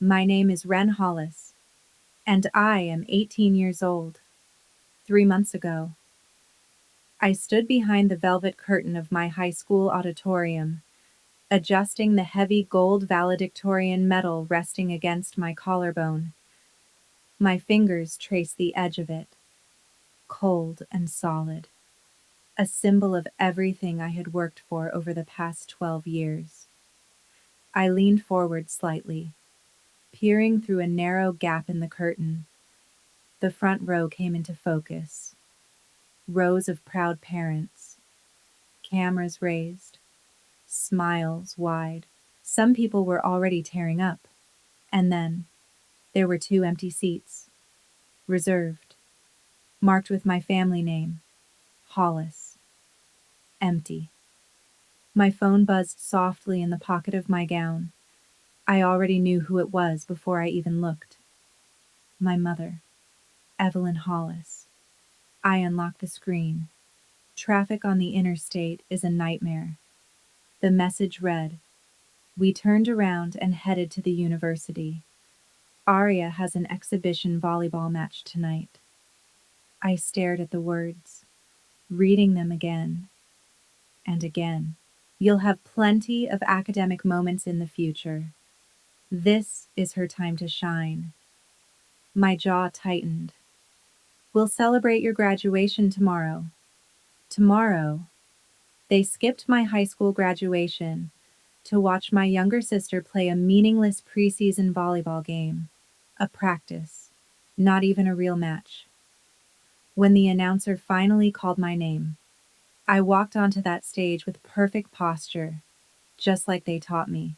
My name is Ren Hollis, and I am 18 years old. 3 months ago, I stood behind the velvet curtain of my high school auditorium, adjusting the heavy gold valedictorian medal resting against my collarbone. My fingers traced the edge of it, cold and solid, a symbol of everything I had worked for over the past 12 years. I leaned forward slightly, peering through a narrow gap in the curtain. The front row came into focus. Rows of proud parents, cameras raised, smiles wide. Some people were already tearing up. And then there were 2 empty seats, reserved, marked with my family name, Hollis. Empty. My phone buzzed softly in the pocket of my gown. I already knew who it was before I even looked. My mother, Evelyn Hollis. I unlocked the screen. Traffic on the interstate is a nightmare. The message read, "We turned around and headed to the university. Aria has an exhibition volleyball match tonight." I stared at the words, reading them again and again. "You'll have plenty of academic moments in the future. This is her time to shine." My jaw tightened. "We'll celebrate your graduation tomorrow." Tomorrow, they skipped my high school graduation to watch my younger sister play a meaningless preseason volleyball game, a practice, not even a real match. When the announcer finally called my name, I walked onto that stage with perfect posture, just like they taught me.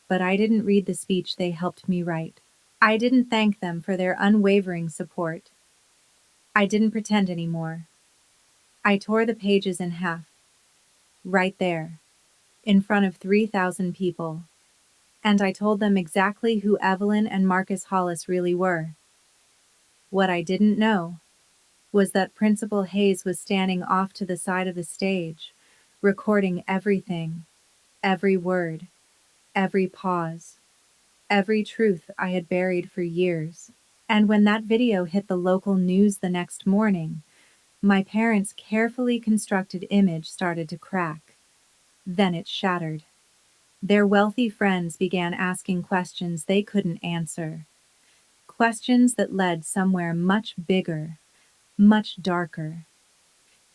But I didn't read the speech they helped me write. I didn't thank them for their unwavering support. I didn't pretend anymore. I tore the pages in half, right there, in front of 3,000 people. And I told them exactly who Evelyn and Marcus Hollis really were. What I didn't know was that Principal Hayes was standing off to the side of the stage, recording everything, every word, every pause, every truth I had buried for years. And when that video hit the local news the next morning, my parents' carefully constructed image started to crack. Then it shattered. Their wealthy friends began asking questions they couldn't answer. Questions that led somewhere much bigger, much darker.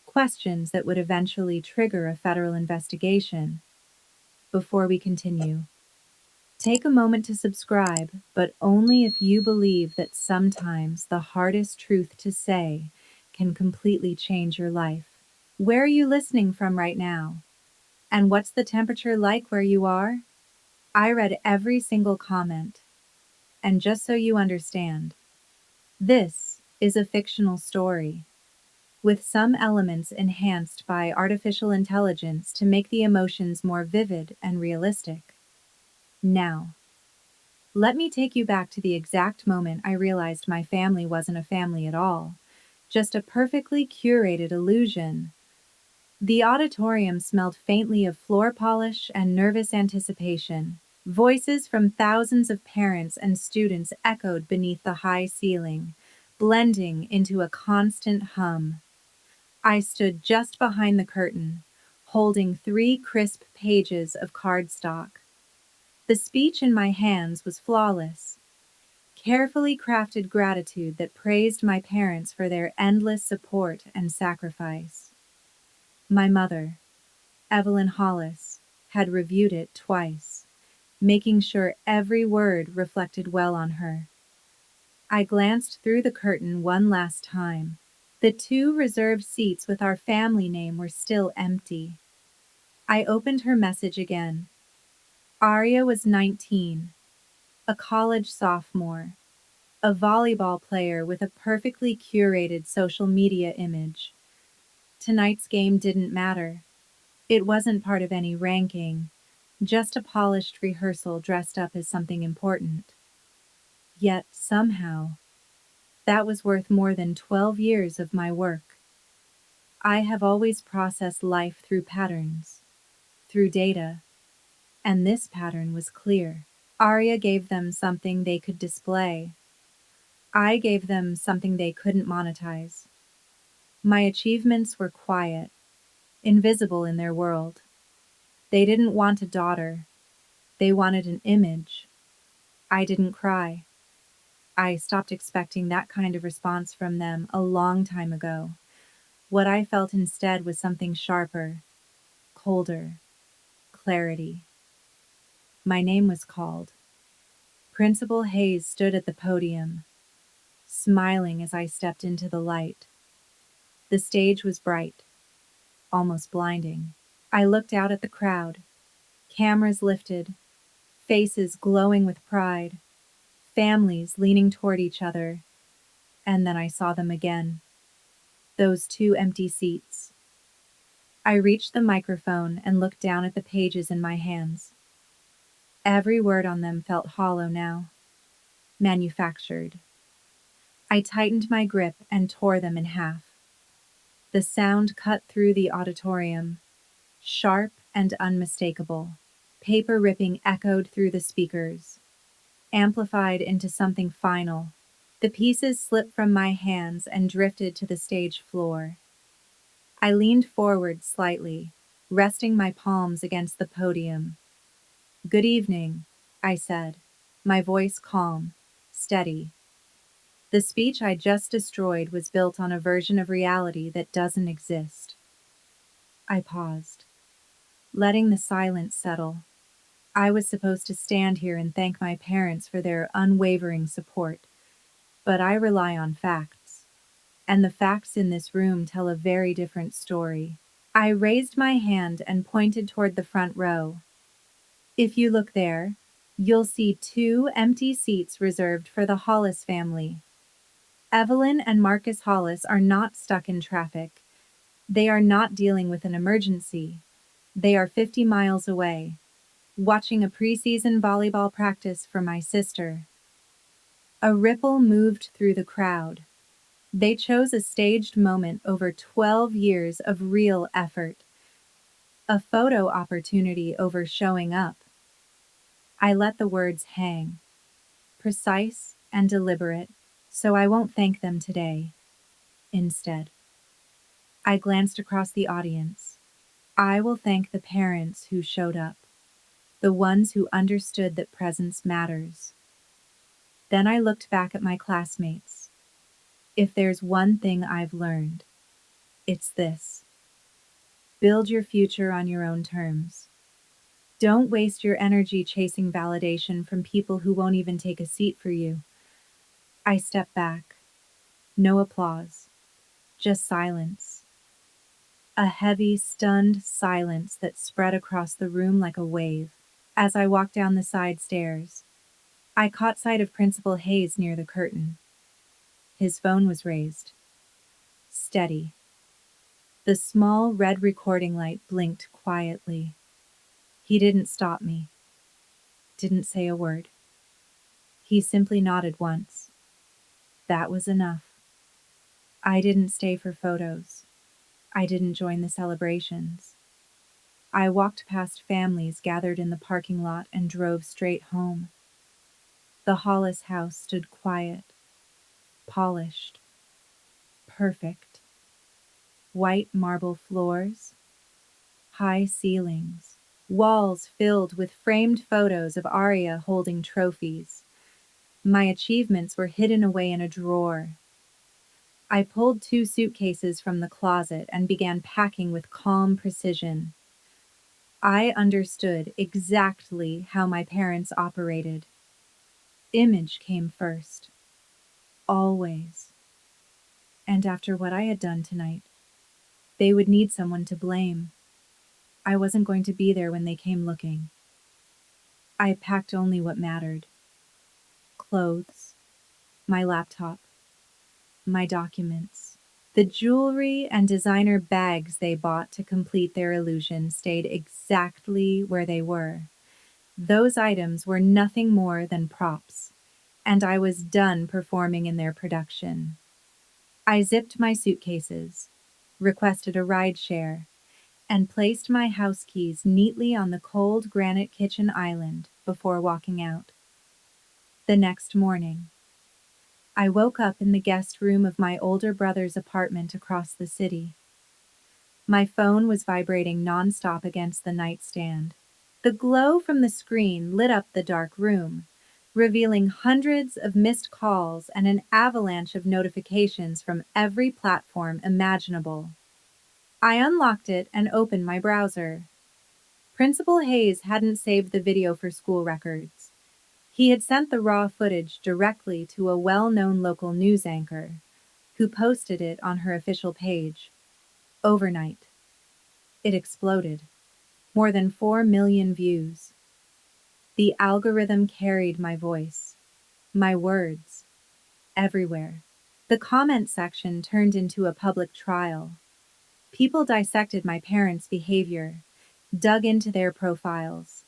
Questions that would eventually trigger a federal investigation. Before we continue, take a moment to subscribe, but only if you believe that sometimes the hardest truth to say can completely change your life. Where are you listening from right now? And what's the temperature like where you are? I read every single comment. And just so you understand, this is a fictional story, with some elements enhanced by artificial intelligence to make the emotions more vivid and realistic. Now, let me take you back to the exact moment I realized my family wasn't a family at all, just a perfectly curated illusion. The auditorium smelled faintly of floor polish and nervous anticipation. Voices from thousands of parents and students echoed beneath the high ceiling, blending into a constant hum. I stood just behind the curtain, holding 3 crisp pages of cardstock. The speech in my hands was flawless. Carefully crafted gratitude that praised my parents for their endless support and sacrifice. My mother, Evelyn Hollis, had reviewed it twice, making sure every word reflected well on her. I glanced through the curtain one last time. The 2 reserved seats with our family name were still empty. I opened her message again. Aria was 19, a college sophomore, a volleyball player with a perfectly curated social media image. Tonight's game didn't matter. It wasn't part of any ranking, just a polished rehearsal dressed up as something important. Yet, somehow, that was worth more than 12 years of my work. I have always processed life through patterns, through data, and this pattern was clear. Arya gave them something they could display. I gave them something they couldn't monetize. My achievements were quiet, invisible in their world. They didn't want a daughter. They wanted an image. I didn't cry. I stopped expecting that kind of response from them a long time ago. What I felt instead was something sharper, colder, clarity. My name was called. Principal Hayes stood at the podium, smiling as I stepped into the light. The stage was bright, almost blinding. I looked out at the crowd, cameras lifted, faces glowing with pride, families leaning toward each other, and then I saw them again. Those two empty seats. I reached the microphone and looked down at the pages in my hands. Every word on them felt hollow now, manufactured. I tightened my grip and tore them in half. The sound cut through the auditorium, sharp and unmistakable. Paper ripping echoed through the speakers, amplified into something final. The pieces slipped from my hands and drifted to the stage floor. I leaned forward slightly, resting my palms against the podium. "Good evening," I said, my voice calm, steady. The speech I just destroyed was built on a version of reality that doesn't exist. I paused, letting the silence settle. I was supposed to stand here and thank my parents for their unwavering support, but I rely on facts, and the facts in this room tell a very different story. I raised my hand and pointed toward the front row. "If you look there, you'll see two empty seats reserved for the Hollis family. Evelyn and Marcus Hollis are not stuck in traffic. They are not dealing with an emergency. They are 50 miles away, watching a preseason volleyball practice for my sister." A ripple moved through the crowd. They chose a staged moment over 12 years of real effort. A photo opportunity over showing up. I let the words hang, precise and deliberate, so I won't thank them today. Instead, I glanced across the audience. I will thank the parents who showed up, the ones who understood that presence matters. Then I looked back at my classmates. If there's one thing I've learned, it's this: build your future on your own terms. Don't waste your energy chasing validation from people who won't even take a seat for you. I stepped back. No applause, just silence. A heavy, stunned silence that spread across the room like a wave. As I walked down the side stairs, I caught sight of Principal Hayes near the curtain. His phone was raised. Steady. The small red recording light blinked quietly. He didn't stop me. Didn't say a word. He simply nodded once. That was enough. I didn't stay for photos. I didn't join the celebrations. I walked past families gathered in the parking lot and drove straight home. The Hollis house stood quiet, polished, perfect. White marble floors, high ceilings, walls filled with framed photos of Arya holding trophies. My achievements were hidden away in a drawer. I pulled 2 suitcases from the closet and began packing with calm precision. I understood exactly how my parents operated. Image came first. Always. And after what I had done tonight, they would need someone to blame. I wasn't going to be there when they came looking. I packed only what mattered. Clothes, my laptop, my documents. The jewelry and designer bags they bought to complete their illusion stayed exactly where they were. Those items were nothing more than props, and I was done performing in their production. I zipped my suitcases, requested a ride share, and placed my house keys neatly on the cold granite kitchen island before walking out. The next morning, I woke up in the guest room of my older brother's apartment across the city. My phone was vibrating nonstop against the nightstand. The glow from the screen lit up the dark room, revealing hundreds of missed calls and an avalanche of notifications from every platform imaginable. I unlocked it and opened my browser. Principal Hayes hadn't saved the video for school records. He had sent the raw footage directly to a well-known local news anchor, who posted it on her official page. Overnight, it exploded. More than 4 million views. The algorithm carried my voice, my words, everywhere. The comment section turned into a public trial. People dissected my parents' behavior, dug into their profiles,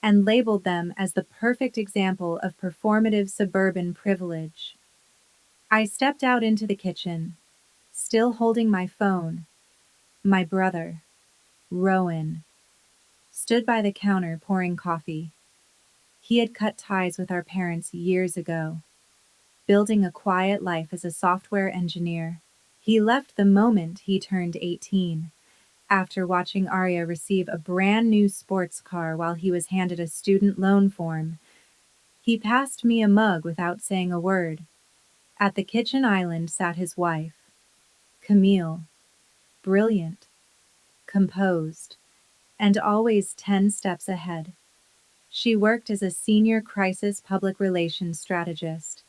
and labeled them as the perfect example of performative suburban privilege. I stepped out into the kitchen, still holding my phone. My brother, Rowan, stood by the counter pouring coffee. He had cut ties with our parents years ago, building a quiet life as a software engineer. He left the moment he turned 18, after watching Arya receive a brand new sports car while he was handed a student loan form. He passed me a mug without saying a word. At the kitchen island sat his wife, Camille, brilliant, composed, and always 10 steps ahead. She worked as a senior crisis public relations strategist,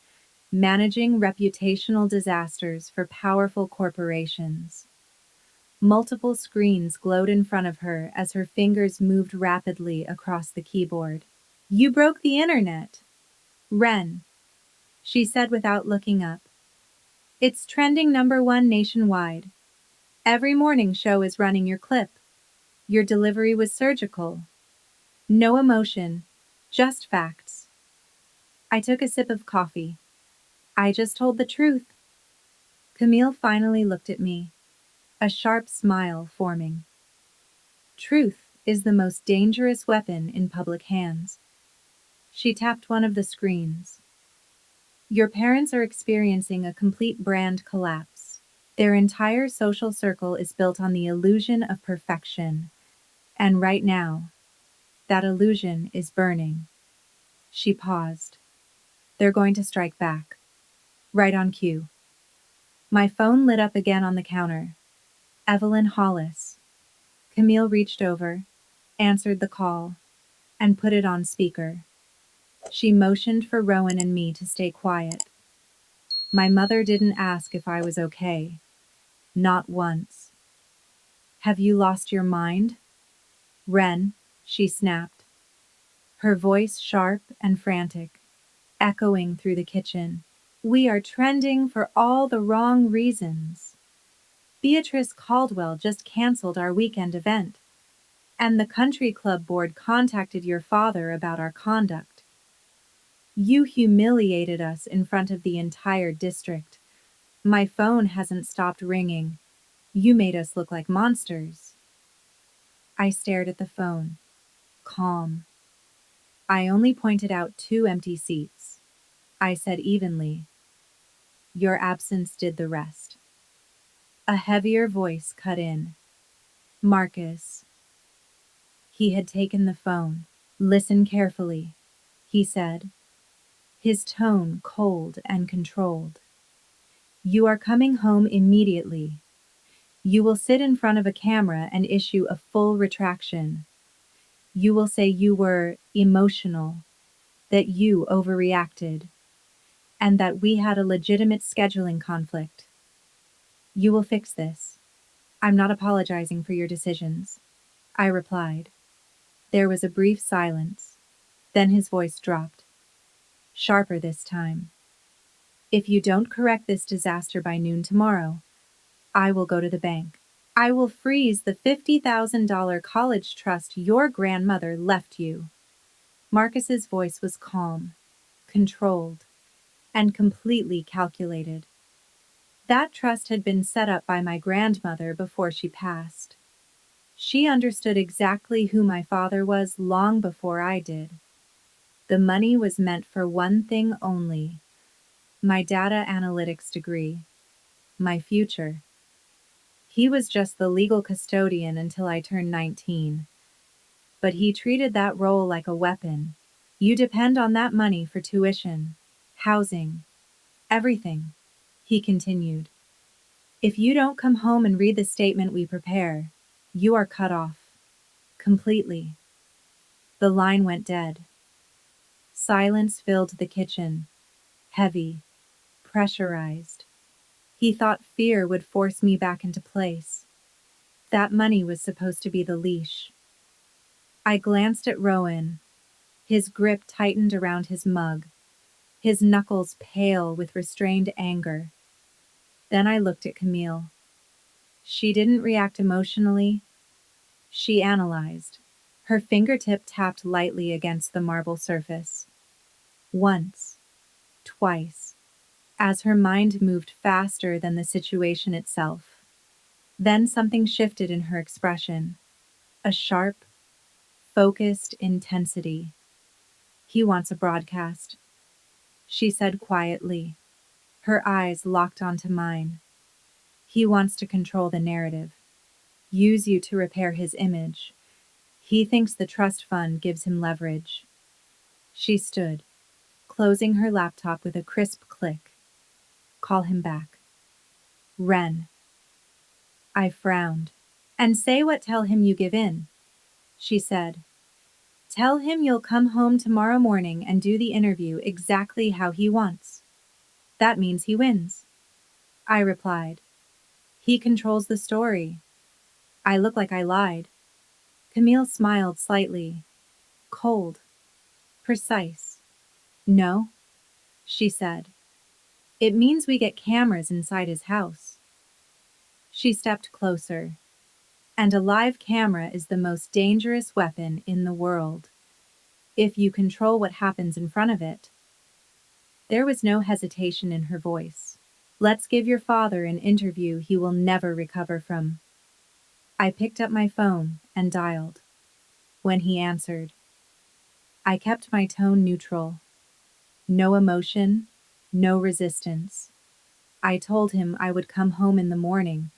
managing reputational disasters for powerful corporations. Multiple screens glowed in front of her as her fingers moved rapidly across the keyboard. "You broke the internet, Ren," she said without looking up. "It's trending #1 nationwide. Every morning show is running your clip. Your delivery was surgical. No emotion, just facts." I took a sip of coffee. I just told the truth. Camille finally looked at me, a sharp smile forming. Truth is the most dangerous weapon in public hands. She tapped one of the screens. "Your parents are experiencing a complete brand collapse. Their entire social circle is built on the illusion of perfection. And right now, that illusion is burning." She paused. "They're going to strike back. Right on cue." My phone lit up again on the counter. Evelyn Hollis. Camille reached over, answered the call, and put it on speaker. She motioned for Rowan and me to stay quiet. My mother didn't ask if I was okay. Not once. "Have you lost your mind, Ren?" she snapped, her voice sharp and frantic, echoing through the kitchen. "We are trending for all the wrong reasons. Beatrice Caldwell just canceled our weekend event, and the country club board contacted your father about our conduct. You humiliated us in front of the entire district. My phone hasn't stopped ringing. You made us look like monsters." I stared at the phone, calm. "I only pointed out 2 empty seats," I said evenly. "Your absence did the rest." A heavier voice cut in. "Marcus." He had taken the phone. "Listen carefully," he said, his tone cold and controlled. "You are coming home immediately. You will sit in front of a camera and issue a full retraction. You will say you were emotional, that you overreacted, and that we had a legitimate scheduling conflict. You will fix this. I'm not apologizing for your decisions," I replied. There was a brief silence. Then his voice dropped, sharper this time. "If you don't correct this disaster by noon tomorrow, I will go to the bank. I will freeze the $50,000 college trust your grandmother left you." Marcus's voice was calm, controlled, and completely calculated. That trust had been set up by my grandmother before she passed. She understood exactly who my father was long before I did. The money was meant for one thing only: my data analytics degree, my future. He was just the legal custodian until I turned 19. But he treated that role like a weapon. You depend on that money for tuition, housing, everything, he continued. If you don't come home and read the statement we prepare, you are cut off. Completely. The line went dead. Silence filled the kitchen. Heavy. Pressurized. He thought fear would force me back into place. That money was supposed to be the leash. I glanced at Rowan. His grip tightened around his mug, his knuckles pale with restrained anger. Then I looked at Camille. She didn't react emotionally. She analyzed. Her fingertip tapped lightly against the marble surface. Once. Twice. As her mind moved faster than the situation itself. Then something shifted in her expression. A sharp, focused intensity. He wants a broadcast, she said quietly. Her eyes locked onto mine. He wants to control the narrative. Use you to repair his image. He thinks the trust fund gives him leverage. She stood, closing her laptop with a crisp click. Call him back. Ren. I frowned. And say what? Tell him you give in, she said. Tell him you'll come home tomorrow morning and do the interview exactly how he wants. That means he wins, I replied. He controls the story. I look like I lied. Camille smiled slightly. Cold. Precise. No, she said. It means we get cameras inside his house. She stepped closer. And a live camera is the most dangerous weapon in the world. If you control what happens in front of it. There was no hesitation in her voice. Let's give your father an interview he will never recover from. I picked up my phone and dialed. When he answered, I kept my tone neutral. No emotion, no resistance. I told him I would come home in the morning,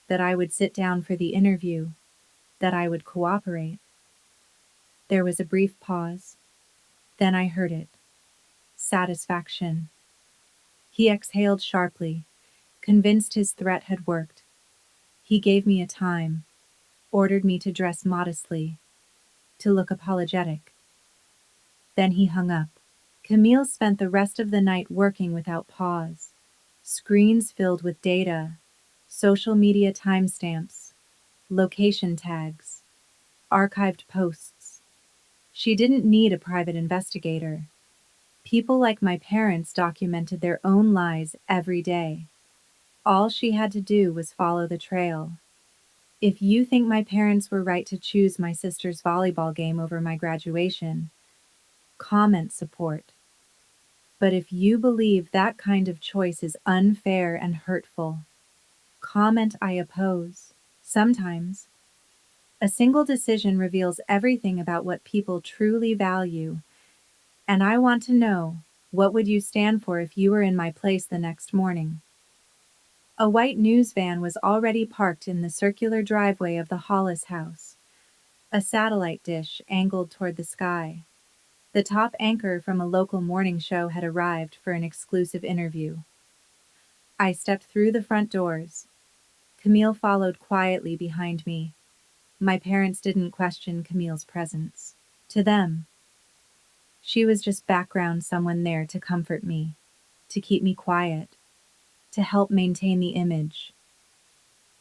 that I would sit down for the interview, that I would cooperate. There was a brief pause. Then I heard it. Satisfaction. He exhaled sharply, convinced his threat had worked. He gave me a time, ordered me to dress modestly, to look apologetic. Then he hung up. Camille spent the rest of the night working without pause. Screens filled with data, social media timestamps, location tags, archived posts. She didn't need a private investigator. People like my parents documented their own lies every day. All she had to do was follow the trail. If you think my parents were right to choose my sister's volleyball game over my graduation, comment support. But if you believe that kind of choice is unfair and hurtful, comment I oppose. Sometimes, a single decision reveals everything about what people truly value. And I want to know, what would you stand for if you were in my place the next morning? A white news van was already parked in the circular driveway of the Hollis house, a satellite dish angled toward the sky. The top anchor from a local morning show had arrived for an exclusive interview. I stepped through the front doors. Camille followed quietly behind me. My parents didn't question Camille's presence. To them, she was just background, someone there to comfort me, to keep me quiet, to help maintain the image.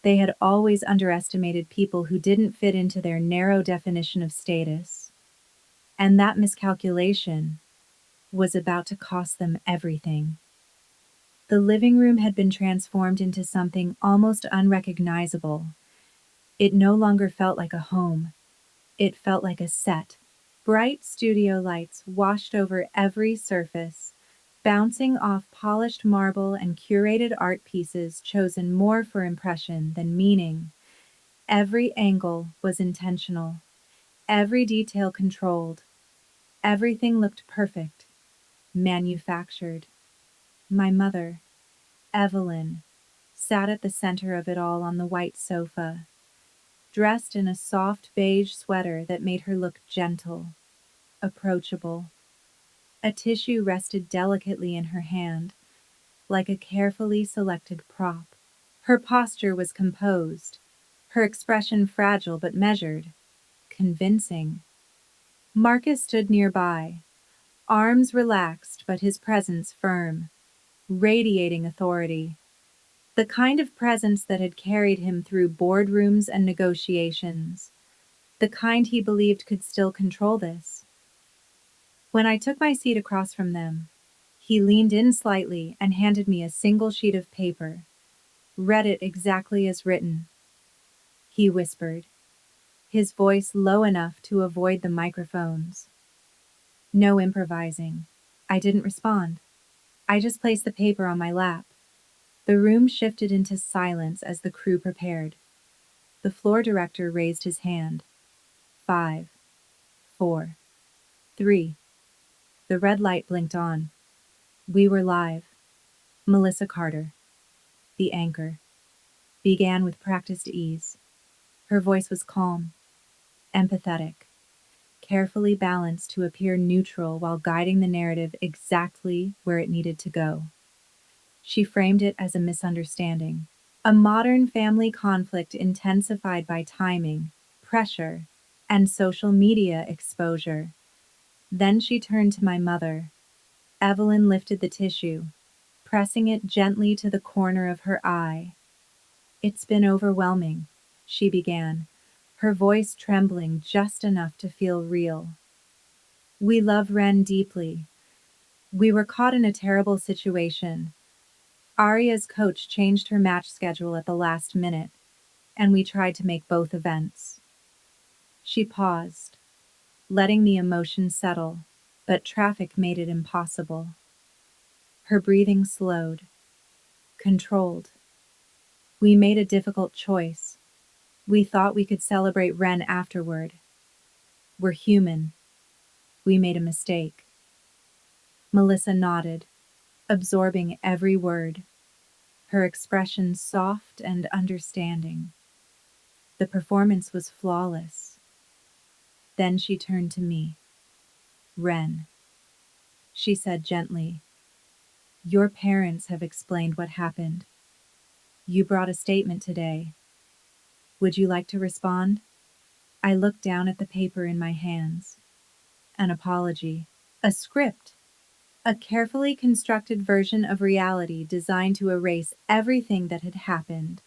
They had always underestimated people who didn't fit into their narrow definition of status. And that miscalculation was about to cost them everything. The living room had been transformed into something almost unrecognizable. It no longer felt like a home. It felt like a set. Bright studio lights washed over every surface, bouncing off polished marble and curated art pieces chosen more for impression than meaning. Every angle was intentional, every detail controlled. Everything looked perfect, manufactured. My mother, Evelyn, sat at the center of it all on the white sofa, dressed in a soft beige sweater that made her look gentle, approachable. A tissue rested delicately in her hand, like a carefully selected prop. Her posture was composed, her expression fragile but measured, convincing. Marcus stood nearby, arms relaxed but his presence firm, radiating authority. The kind of presence that had carried him through boardrooms and negotiations, the kind he believed could still control this. When I took my seat across from them, he leaned in slightly and handed me a single sheet of paper, read it exactly as written. He whispered, his voice low enough to avoid the microphones. No improvising. I didn't respond. I just placed the paper on my lap. The room shifted into silence as the crew prepared. The floor director raised his hand. 5, 4, 3. The red light blinked on. We were live. Melissa Carter, the anchor, began with practiced ease. Her voice was calm, empathetic, carefully balanced to appear neutral while guiding the narrative exactly where it needed to go. She framed it as a misunderstanding, a modern family conflict intensified by timing, pressure, and social media exposure. Then she turned to my mother. Evelyn lifted the tissue, pressing it gently to the corner of her eye. It's been overwhelming, she began, her voice trembling just enough to feel real. We love Ren deeply. We were caught in a terrible situation. Aria's coach changed her match schedule at the last minute, and we tried to make both events. She paused, letting the emotion settle, but traffic made it impossible. Her breathing slowed, controlled. We made a difficult choice. We thought we could celebrate Ren afterward. We're human. We made a mistake. Melissa nodded, absorbing every word, her expression soft and understanding. The performance was flawless. Then she turned to me. Ren, she said gently, your parents have explained what happened. You brought a statement today. Would you like to respond? I looked down at the paper in my hands. An apology. A script. A carefully constructed version of reality designed to erase everything that had happened,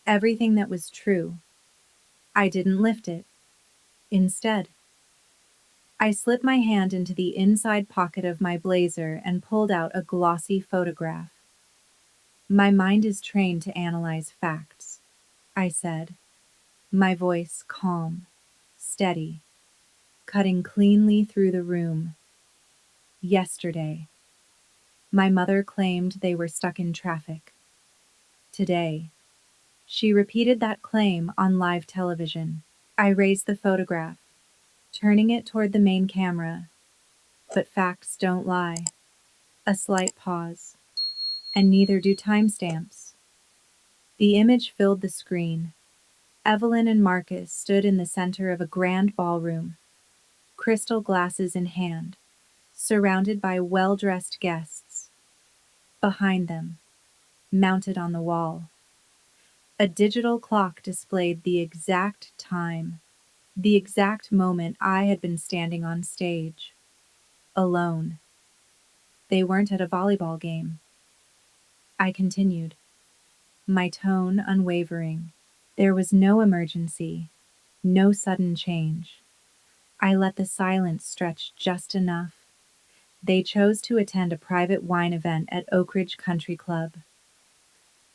everything that was true. I didn't lift it. Instead, I slipped my hand into the inside pocket of my blazer and pulled out a glossy photograph. My mind is trained to analyze facts, I said, my voice calm, steady, cutting cleanly through the room. Yesterday, my mother claimed they were stuck in traffic. Today, she repeated that claim on live television. I raised the photograph, turning it toward the main camera. But facts don't lie. A slight pause, and neither do timestamps. The image filled the screen. Evelyn and Marcus stood in the center of a grand ballroom, crystal glasses in hand, surrounded by well-dressed guests. Behind them, mounted on the wall, a digital clock displayed the exact time, the exact moment I had been standing on stage, alone. They weren't at a volleyball game. I continued, my tone unwavering. There was no emergency, no sudden change. I let the silence stretch just enough. They chose to attend a private wine event at Oak Ridge Country Club.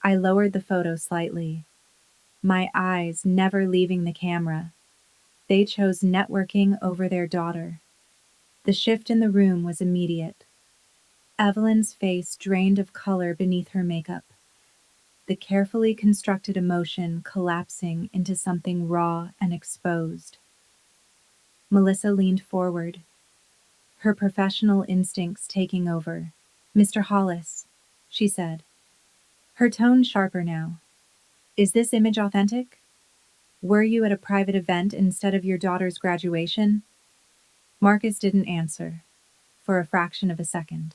I lowered the photo slightly, my eyes never leaving the camera. They chose networking over their daughter. The shift in the room was immediate. Evelyn's face drained of color beneath her makeup, the carefully constructed emotion collapsing into something raw and exposed. Melissa leaned forward, her professional instincts taking over. "Mr. Hollis," she said, her tone sharper now. "Is this image authentic? Were you at a private event instead of your daughter's graduation?" Marcus didn't answer, for a fraction of a second.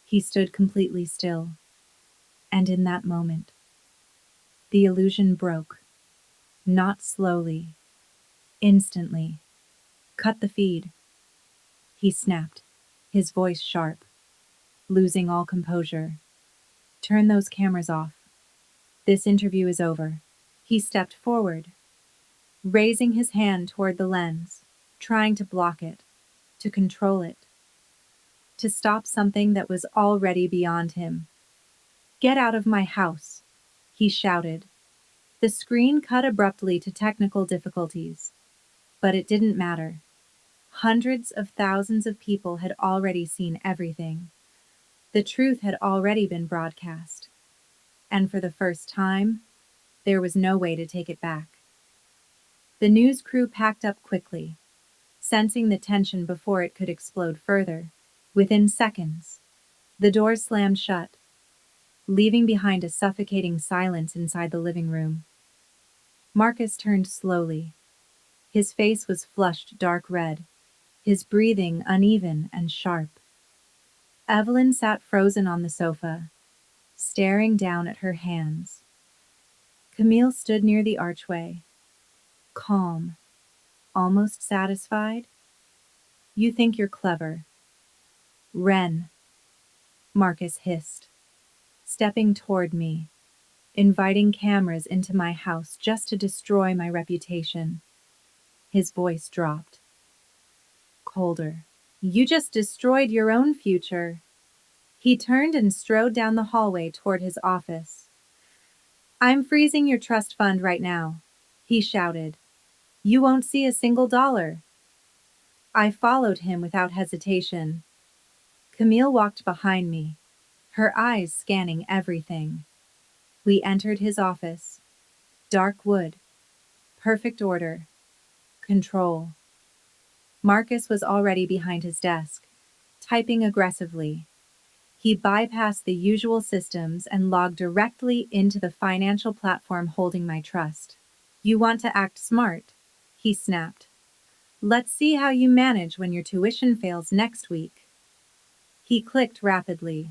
He stood completely still. And in that moment, the illusion broke. Not slowly. Instantly. "Cut the feed," he snapped, his voice sharp, losing all composure. "Turn those cameras off. This interview is over." He stepped forward, raising his hand toward the lens, trying to block it, to control it, to stop something that was already beyond him. "Get out of my house," he shouted. The screen cut abruptly to technical difficulties, but it didn't matter. Hundreds of thousands of people had already seen everything. The truth had already been broadcast. And for the first time, there was no way to take it back. The news crew packed up quickly, sensing the tension before it could explode further. Within seconds, the doors slammed shut, leaving behind a suffocating silence inside the living room. Marcus turned slowly. His face was flushed dark red, his breathing uneven and sharp. Evelyn sat frozen on the sofa, staring down at her hands. Camille stood near the archway, calm, almost satisfied. "You think you're clever." "Ren," Marcus hissed, stepping toward me, inviting cameras into my house just to destroy my reputation. His voice dropped. Colder. "You just destroyed your own future." He turned and strode down the hallway toward his office. "I'm freezing your trust fund right now," he shouted. "You won't see a single dollar." I followed him without hesitation. Camille walked behind me, her eyes scanning everything. We entered his office. Dark wood. Perfect order. Control. Marcus was already behind his desk, typing aggressively. He bypassed the usual systems and logged directly into the financial platform holding my trust. "You want to act smart," he snapped. "Let's see how you manage when your tuition fails next week." He clicked rapidly.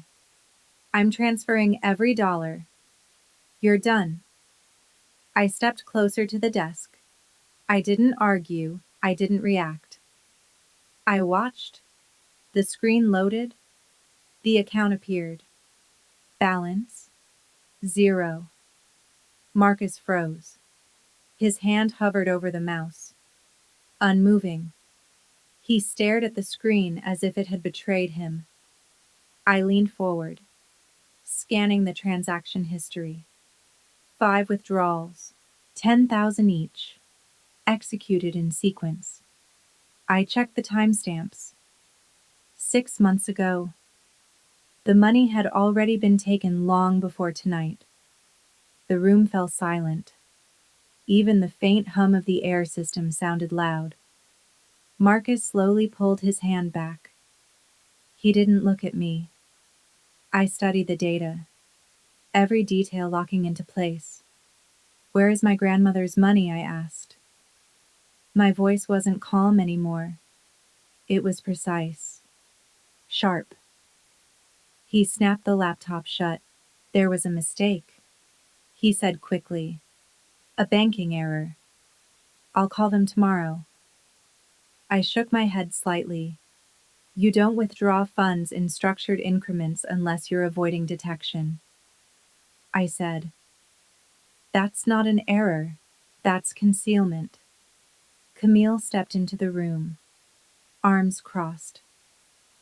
"I'm transferring every dollar." "You're done." I stepped closer to the desk. I didn't argue, I didn't react. I watched. The screen loaded. The account appeared. Balance. 0. Marcus froze. His hand hovered over the mouse. Unmoving. He stared at the screen as if it had betrayed him. I leaned forward, scanning the transaction history. 5 withdrawals, 10,000 each, executed in sequence. I checked the timestamps. 6 months ago. The money had already been taken long before tonight. The room fell silent. Even the faint hum of the air system sounded loud. Marcus slowly pulled his hand back. He didn't look at me. I studied the data, every detail locking into place. "Where is my grandmother's money?" I asked. My voice wasn't calm anymore. It was precise. Sharp. He snapped the laptop shut. "There was a mistake," he said quickly. "A banking error. I'll call them tomorrow." I shook my head slightly. "You don't withdraw funds in structured increments unless you're avoiding detection," I said. "That's not an error. That's concealment." Camille stepped into the room, arms crossed.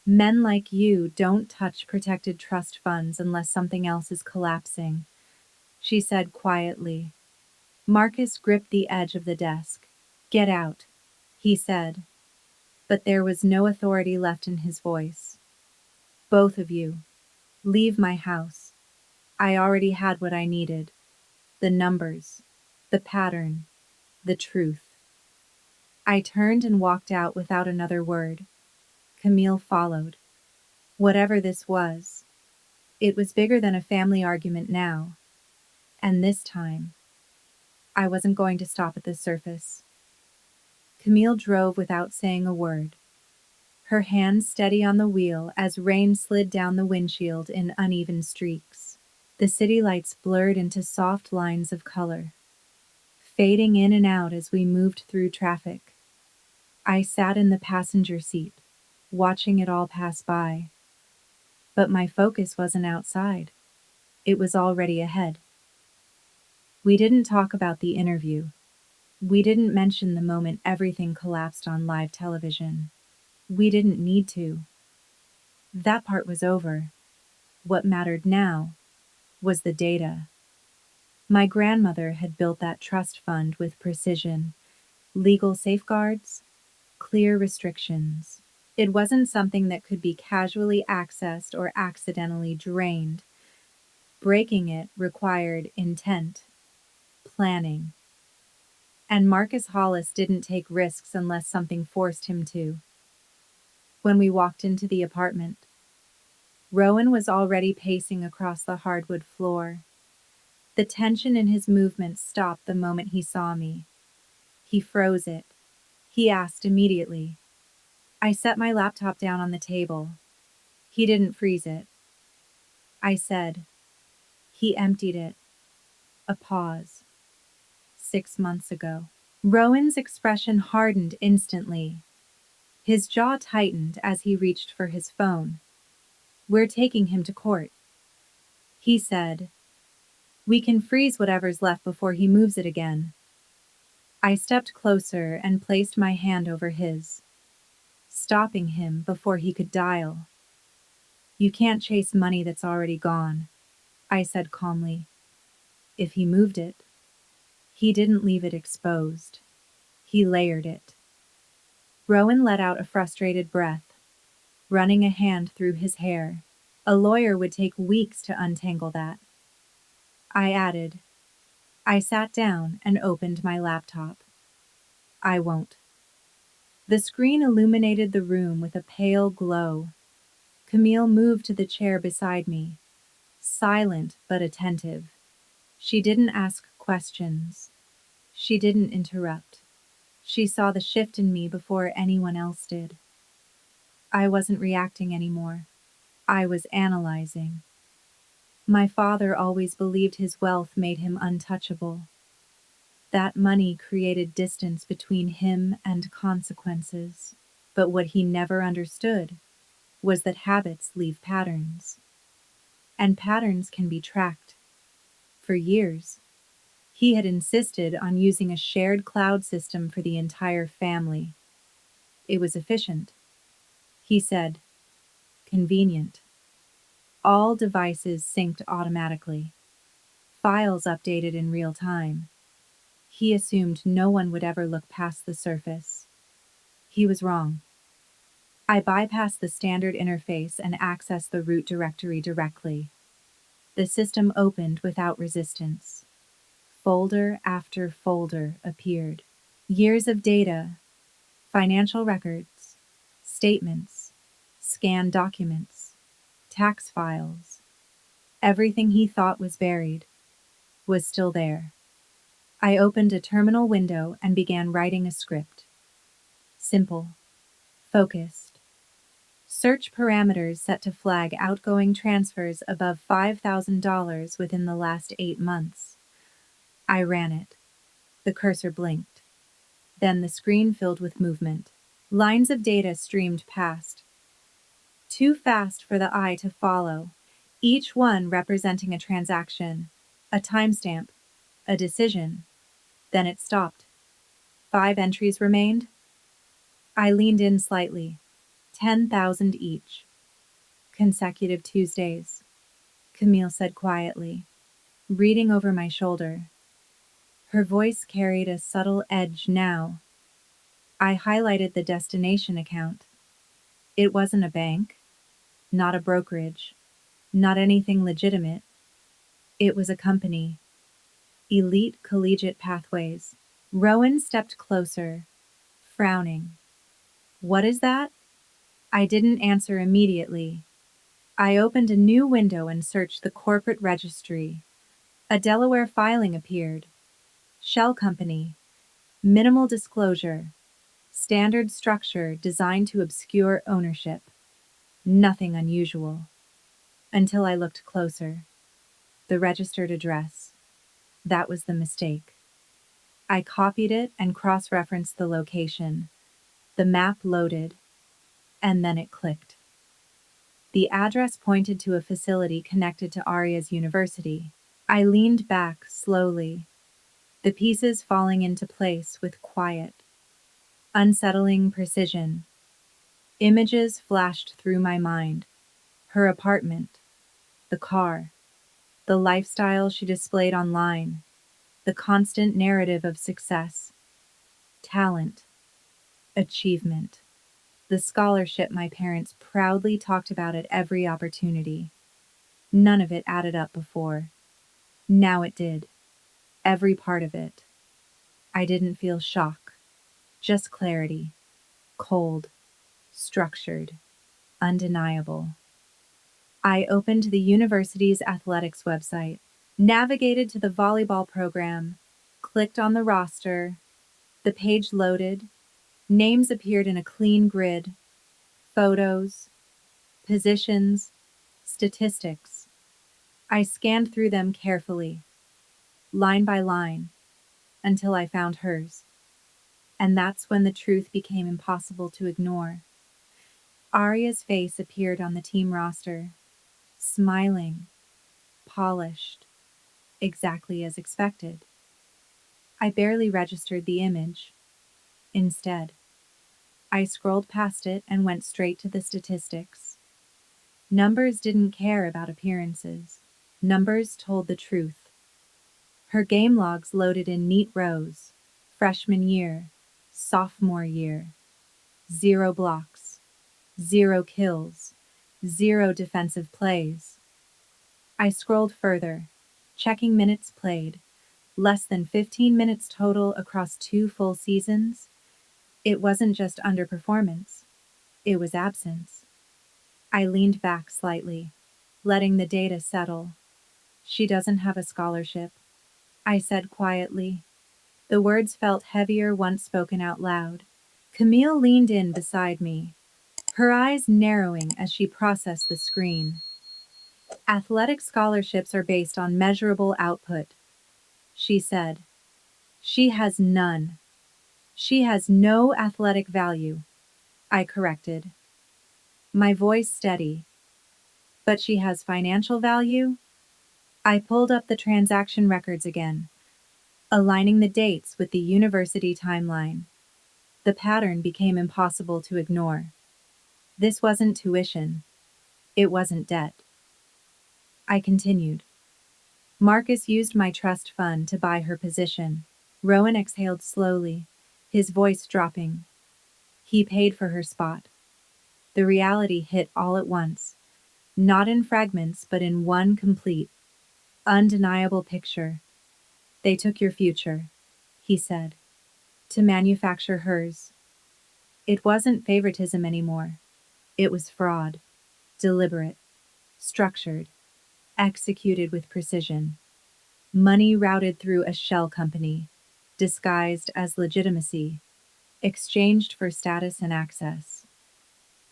"Men like you don't touch protected trust funds unless something else is collapsing," she said quietly. Marcus gripped the edge of the desk. "Get out," he said, but there was no authority left in his voice. "Both of you, leave my house." I already had what I needed. The numbers, the pattern, the truth. I turned and walked out without another word. Camille followed. Whatever this was, it was bigger than a family argument now, and this time, I wasn't going to stop at the surface. Camille drove without saying a word, her hands steady on the wheel as rain slid down the windshield in uneven streaks. The city lights blurred into soft lines of color, fading in and out as we moved through traffic. I sat in the passenger seat, watching it all pass by. But my focus wasn't outside. It was already ahead. We didn't talk about the interview. We didn't mention the moment everything collapsed on live television. We didn't need to. That part was over. What mattered now was the data. My grandmother had built that trust fund with precision, legal safeguards, clear restrictions. It wasn't something that could be casually accessed or accidentally drained. Breaking it required intent, planning. And Marcus Hollis didn't take risks unless something forced him to. When we walked into the apartment, Rowan was already pacing across the hardwood floor. The tension in his movements stopped the moment he saw me. He froze it. He asked immediately. I set my laptop down on the table. He didn't freeze it. I said. He emptied it. A pause. 6 months ago. Rowan's expression hardened instantly. His jaw tightened as he reached for his phone. We're taking him to court. He said. We can freeze whatever's left before he moves it again. I stepped closer and placed my hand over his, stopping him before he could dial. You can't chase money that's already gone, I said calmly. If he moved it, he didn't leave it exposed. He layered it. Rowan let out a frustrated breath, running a hand through his hair. A lawyer would take weeks to untangle that. I added. I sat down and opened my laptop. I won't. The screen illuminated the room with a pale glow. Camille moved to the chair beside me, silent but attentive. She didn't ask questions. She didn't interrupt. She saw the shift in me before anyone else did. I wasn't reacting anymore. I was analyzing. My father always believed his wealth made him untouchable. That money created distance between him and consequences. But what he never understood was that habits leave patterns. And patterns can be tracked. For years, he had insisted on using a shared cloud system for the entire family. It was efficient. He said, convenient. All devices synced automatically. Files updated in real time. He assumed no one would ever look past the surface. He was wrong. I bypassed the standard interface and accessed the root directory directly. The system opened without resistance. Folder after folder appeared. Years of data, financial records, statements, scanned documents, tax files. Everything he thought was buried was still there. I opened a terminal window and began writing a script. Simple, focused. Search parameters set to flag outgoing transfers above $5,000 within the last 8 months. I ran it. The cursor blinked. Then the screen filled with movement. Lines of data streamed past. Too fast for the eye to follow, each one representing a transaction, a timestamp, a decision. Then it stopped. 5 entries remained. I leaned in slightly. 10,000 each. Consecutive Tuesdays, Camille said quietly, reading over my shoulder. Her voice carried a subtle edge now. I highlighted the destination account. It wasn't a bank, not a brokerage, not anything legitimate. It was a company. Elite Collegiate Pathways. Rowan stepped closer, frowning. What is that? I didn't answer immediately. I opened a new window and searched the corporate registry. A Delaware filing appeared. Shell Company. Minimal disclosure. Standard structure designed to obscure ownership. Nothing unusual. Until I looked closer. The registered address. That was the mistake. I copied it and cross-referenced the location. The map loaded, and then it clicked. The address pointed to a facility connected to Aria's university. I leaned back slowly, the pieces falling into place with quiet, unsettling precision. Images flashed through my mind. Her apartment, the car, the lifestyle she displayed online, the constant narrative of success, talent, achievement, the scholarship my parents proudly talked about at every opportunity. None of it added up before. Now it did. Every part of it. I didn't feel shock, just clarity. Cold, structured, undeniable. I opened the university's athletics website, navigated to the volleyball program, clicked on the roster. The page loaded. Names appeared in a clean grid. Photos, positions, statistics. I scanned through them carefully, line by line, until I found hers. And that's when the truth became impossible to ignore. Aria's face appeared on the team roster, smiling, polished, exactly as expected. I barely registered the image. Instead, I scrolled past it and went straight to the statistics. Numbers didn't care about appearances. Numbers told the truth. Her game logs loaded in neat rows. Freshman year, sophomore year, 0 blocks, 0 kills, 0 defensive plays. I scrolled further, checking minutes played, less than 15 minutes total across 2 full seasons. It wasn't just underperformance, it was absence. I leaned back slightly, letting the data settle. She doesn't have a scholarship, I said quietly. The words felt heavier once spoken out loud. Camille leaned in beside me, her eyes narrowing as she processed the screen. Athletic scholarships are based on measurable output, she said. She has none. She has no athletic value, I corrected, my voice steady. But she has financial value? I pulled up the transaction records again, aligning the dates with the university timeline. The pattern became impossible to ignore. This wasn't tuition. It wasn't debt. I continued. Marcus used my trust fund to buy her position. Rowan exhaled slowly, his voice dropping. He paid for her spot. The reality hit all at once, not in fragments, but in one complete, undeniable picture. They took your future, he said, to manufacture hers. It wasn't favoritism anymore. It was fraud, deliberate, structured, executed with precision. Money routed through a shell company, disguised as legitimacy, exchanged for status and access.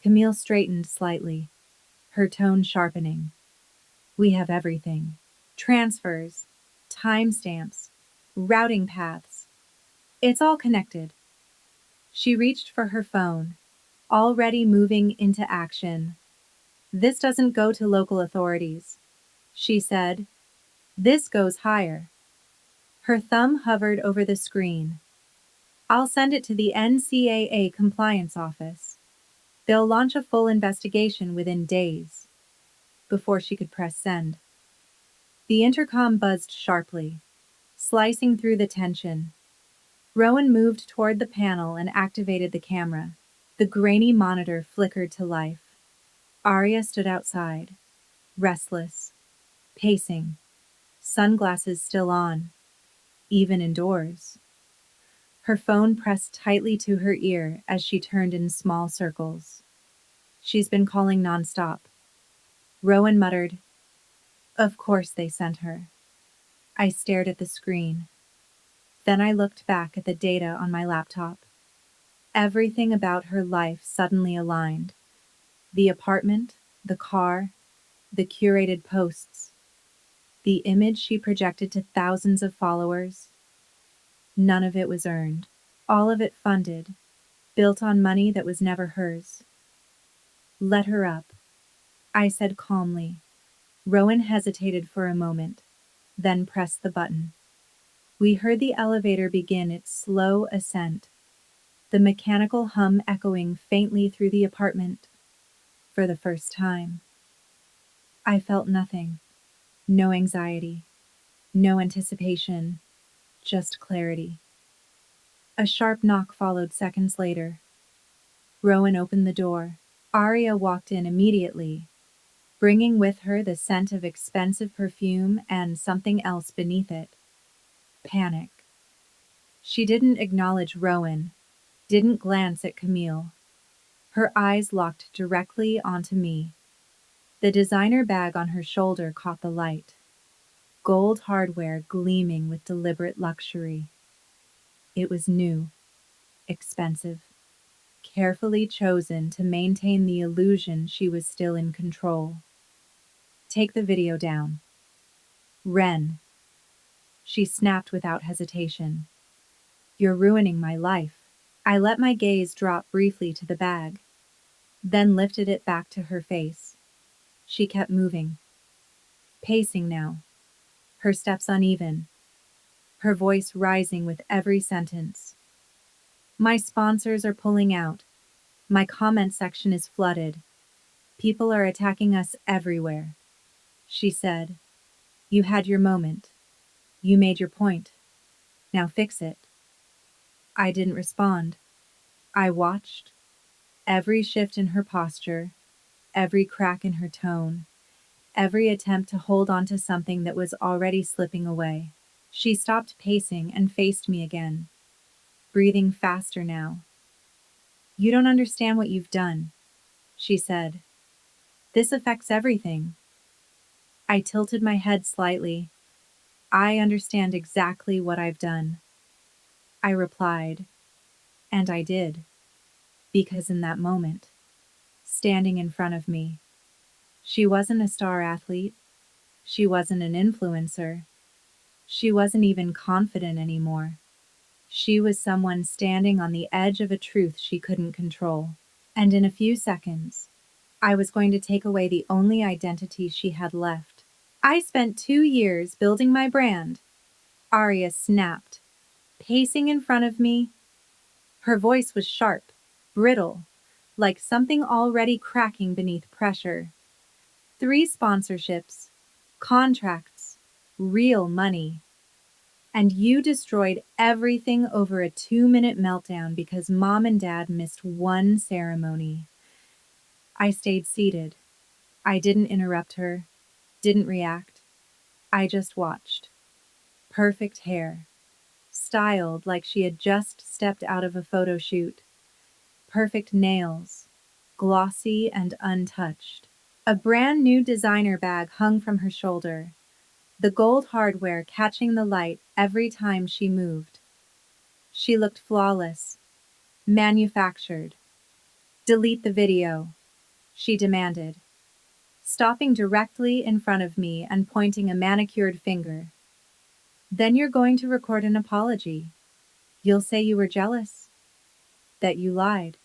Camille straightened slightly, her tone sharpening. We have everything. Transfers, timestamps, routing paths. It's all connected. She reached for her phone, already moving into action. This doesn't go to local authorities, she said. This goes higher. Her thumb hovered over the screen. I'll send it to the NCAA compliance office. They'll launch a full investigation within days. Before she could press send, the intercom buzzed sharply, slicing through the tension. Rowan moved toward the panel and activated the camera. The grainy monitor flickered to life. Aria stood outside, restless, pacing, sunglasses still on, even indoors. Her phone pressed tightly to her ear as she turned in small circles. She's been calling nonstop. Rowan muttered, "Of course they sent her." I stared at the screen. Then I looked back at the data on my laptop. Everything about her life suddenly aligned. The apartment, the car, the curated posts, the image she projected to thousands of followers. None of it was earned. All of it funded, built on money that was never hers. "Let her up," I said calmly. Rowan hesitated for a moment, then pressed the button. We heard the elevator begin its slow ascent, the mechanical hum echoing faintly through the apartment. For the first time, I felt nothing. No anxiety, no anticipation, just clarity. A sharp knock followed seconds later. Rowan opened the door. Arya walked in immediately, bringing with her the scent of expensive perfume and something else beneath it: panic. She didn't acknowledge Rowan, didn't glance at Camille. Her eyes locked directly onto me. The designer bag on her shoulder caught the light, gold hardware gleaming with deliberate luxury. It was new, expensive, carefully chosen to maintain the illusion she was still in control. "Take the video down." "Ren," she snapped without hesitation. "You're ruining my life." I let my gaze drop briefly to the bag, then lifted it back to her face. She kept moving, pacing now, her steps uneven, her voice rising with every sentence. "My sponsors are pulling out. My comment section is flooded. People are attacking us everywhere," she said. "You had your moment. You made your point. Now fix it." I didn't respond. I watched. Every shift in her posture, every crack in her tone, every attempt to hold on to something that was already slipping away. She stopped pacing and faced me again, breathing faster now. "You don't understand what you've done," she said. "This affects everything." I tilted my head slightly. "I understand exactly what I've done," I replied, and I did, because in that moment, standing in front of me, she wasn't a star athlete, she wasn't an influencer, she wasn't even confident anymore. She was someone standing on the edge of a truth she couldn't control. And in a few seconds, I was going to take away the only identity she had left. "I spent 2 years building my brand," Arya snapped, pacing in front of me. Her voice was sharp, brittle, like something already cracking beneath pressure. "3 sponsorships, contracts, real money. And you destroyed everything over a 2-minute meltdown because mom and dad missed one ceremony." I stayed seated. I didn't interrupt her, didn't react. I just watched. Perfect hair, styled like she had just stepped out of a photo shoot. Perfect nails, glossy and untouched. A brand new designer bag hung from her shoulder, the gold hardware catching the light every time she moved. She looked flawless, manufactured. "Delete the video," she demanded, stopping directly in front of me and pointing a manicured finger. "Then you're going to record an apology. You'll say you were jealous, that you lied,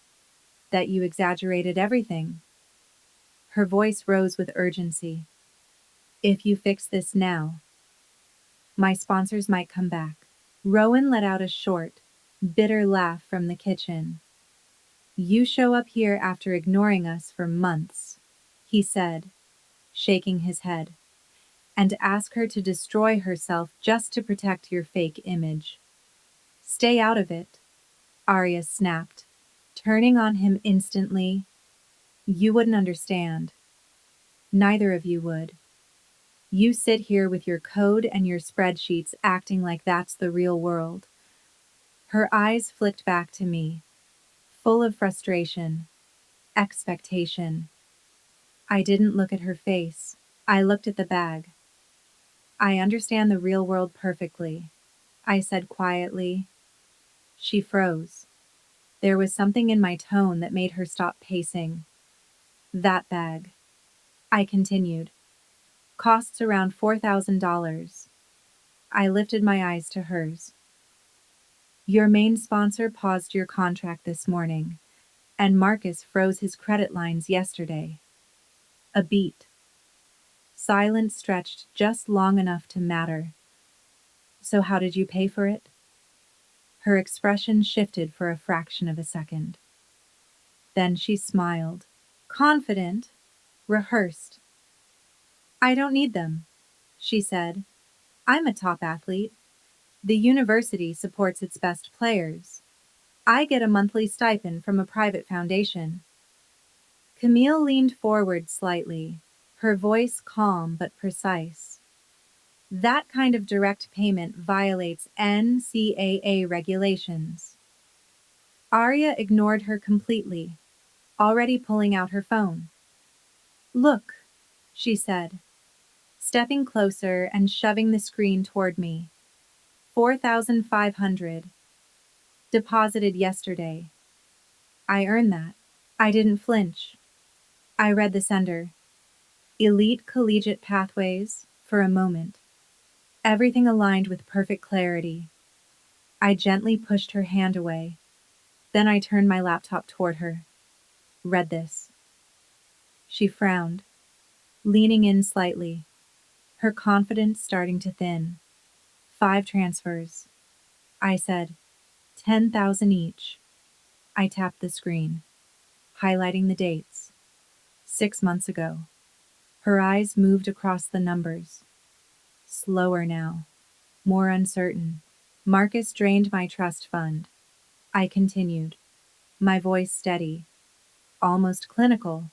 that you exaggerated everything." Her voice rose with urgency. "If you fix this now, my sponsors might come back." Rowan let out a short, bitter laugh from the kitchen. "You show up here after ignoring us for months," he said, shaking his head, "and ask her to destroy herself just to protect your fake image." "Stay out of it," Arya snapped, turning on him instantly. "You wouldn't understand. Neither of you would. You sit here with your code and your spreadsheets acting like that's the real world." Her eyes flicked back to me, full of frustration. Expectation. I didn't look at her face. I looked at the bag. I understand the real world perfectly, I said quietly. She froze. There was something in my tone that made her stop pacing. That bag, I continued, costs around $4,000. I lifted my eyes to hers. Your main sponsor paused your contract this morning, and Marcus froze his credit lines yesterday. A beat. Silence stretched just long enough to matter. So how did you pay for it? Her expression shifted for a fraction of a second. Then she smiled. Confident, rehearsed. I don't need them, she said. I'm a top athlete. The university supports its best players. I get a monthly stipend from a private foundation. Camille leaned forward slightly, her voice calm but precise. That kind of direct payment violates NCAA regulations. Arya ignored her completely, already pulling out her phone. Look, she said, stepping closer and shoving the screen toward me. 4,500. Deposited yesterday. I earned that. I didn't flinch. I read the sender. Elite collegiate pathways, for a moment. Everything aligned with perfect clarity. I gently pushed her hand away. Then I turned my laptop toward her. Read this. She frowned, leaning in slightly, her confidence starting to thin. 5 transfers. I said, 10,000 each. I tapped the screen, highlighting the dates. 6 months ago. Her eyes moved across the numbers. Slower now, more uncertain. Marcus drained my trust fund. I continued, my voice steady, almost clinical,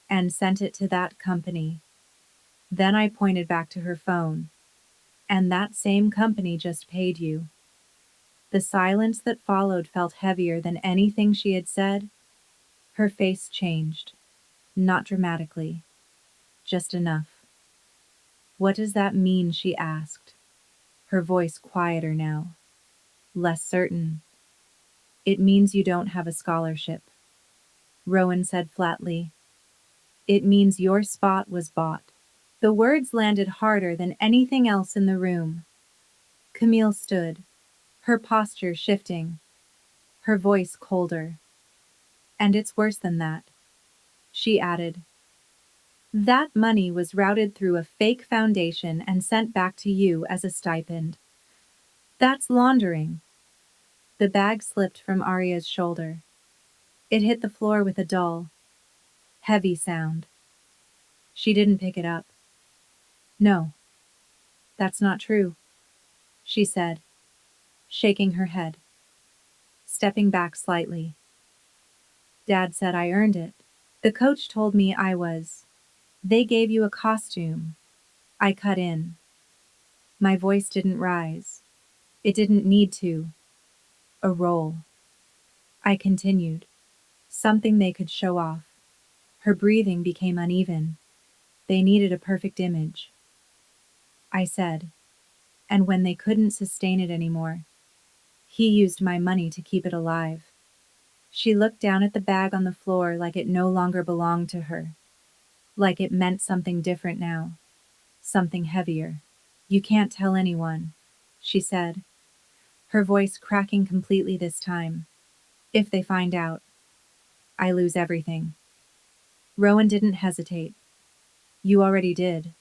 and sent it to that company. Then I pointed back to her phone. And that same company just paid you. The silence that followed felt heavier than anything she had said. Her face changed. Not dramatically. Just enough. What does that mean? She asked. Her voice quieter now. Less certain. It means you don't have a scholarship. Rowan said flatly. It means your spot was bought. The words landed harder than anything else in the room. Camille stood, her posture shifting, her voice colder. And it's worse than that, she added. That money was routed through a fake foundation and sent back to you as a stipend. That's laundering. The bag slipped from Arya's shoulder. It hit the floor with a dull, heavy sound. She didn't pick it up. No, that's not true, she said, shaking her head, stepping back slightly. Dad said I earned it. The coach told me I was. They gave you a costume. I cut in. My voice didn't rise. It didn't need to. A role. I continued. Something they could show off. Her breathing became uneven. They needed a perfect image. I said, and when they couldn't sustain it anymore, he used my money to keep it alive. She looked down at the bag on the floor like it no longer belonged to her. Like it meant something different now. Something heavier. You can't tell anyone, she said, her voice cracking completely this time. If they find out, I lose everything. Rowan didn't hesitate. You already did.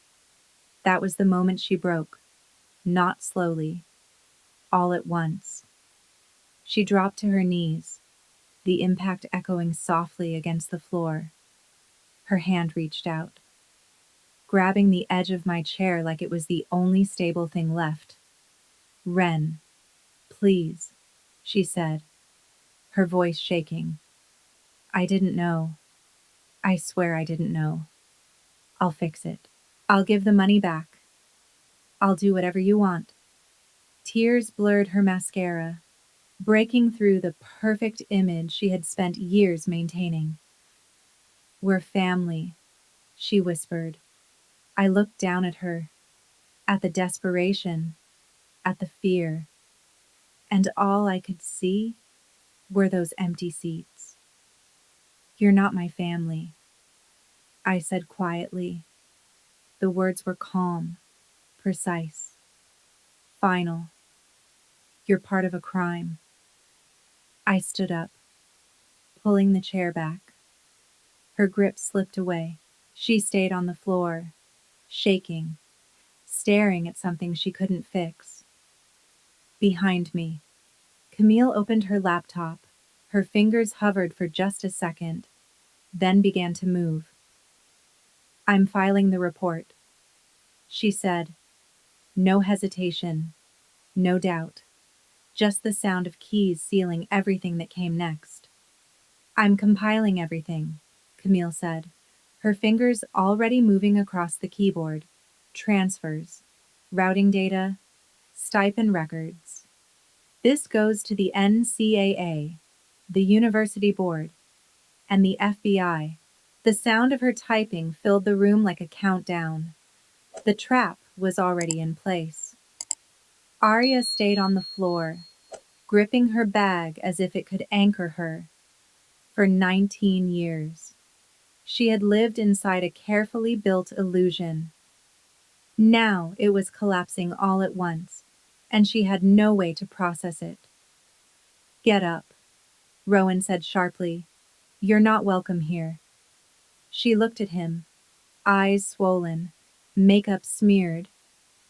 That was the moment she broke. Not slowly. All at once. She dropped to her knees, the impact echoing softly against the floor. Her hand reached out, grabbing the edge of my chair like it was the only stable thing left. Ren, please, she said, her voice shaking. I didn't know. I swear I didn't know. I'll fix it. I'll give the money back. I'll do whatever you want. Tears blurred her mascara, breaking through the perfect image she had spent years maintaining. We're family, she whispered. I looked down at her, at the desperation, at the fear, and all I could see were those empty seats. You're not my family, I said quietly. The words were calm, precise, final. You're part of a crime. I stood up, pulling the chair back. Her grip slipped away. She stayed on the floor, shaking, staring at something she couldn't fix. Behind me, Camille opened her laptop. Her fingers hovered for just a second, then began to move. I'm filing the report, she said. No hesitation, no doubt, just the sound of keys sealing everything that came next. I'm compiling everything, Camille said, her fingers already moving across the keyboard. Transfers, routing data, stipend records. This goes to the NCAA, the University Board, and the FBI. The sound of her typing filled the room like a countdown. The trap was already in place. Arya stayed on the floor, gripping her bag as if it could anchor her. For 19 years, she had lived inside a carefully built illusion. Now it was collapsing all at once, and she had no way to process it. Get up, Rowan said sharply. You're not welcome here. She looked at him, eyes swollen, makeup smeared.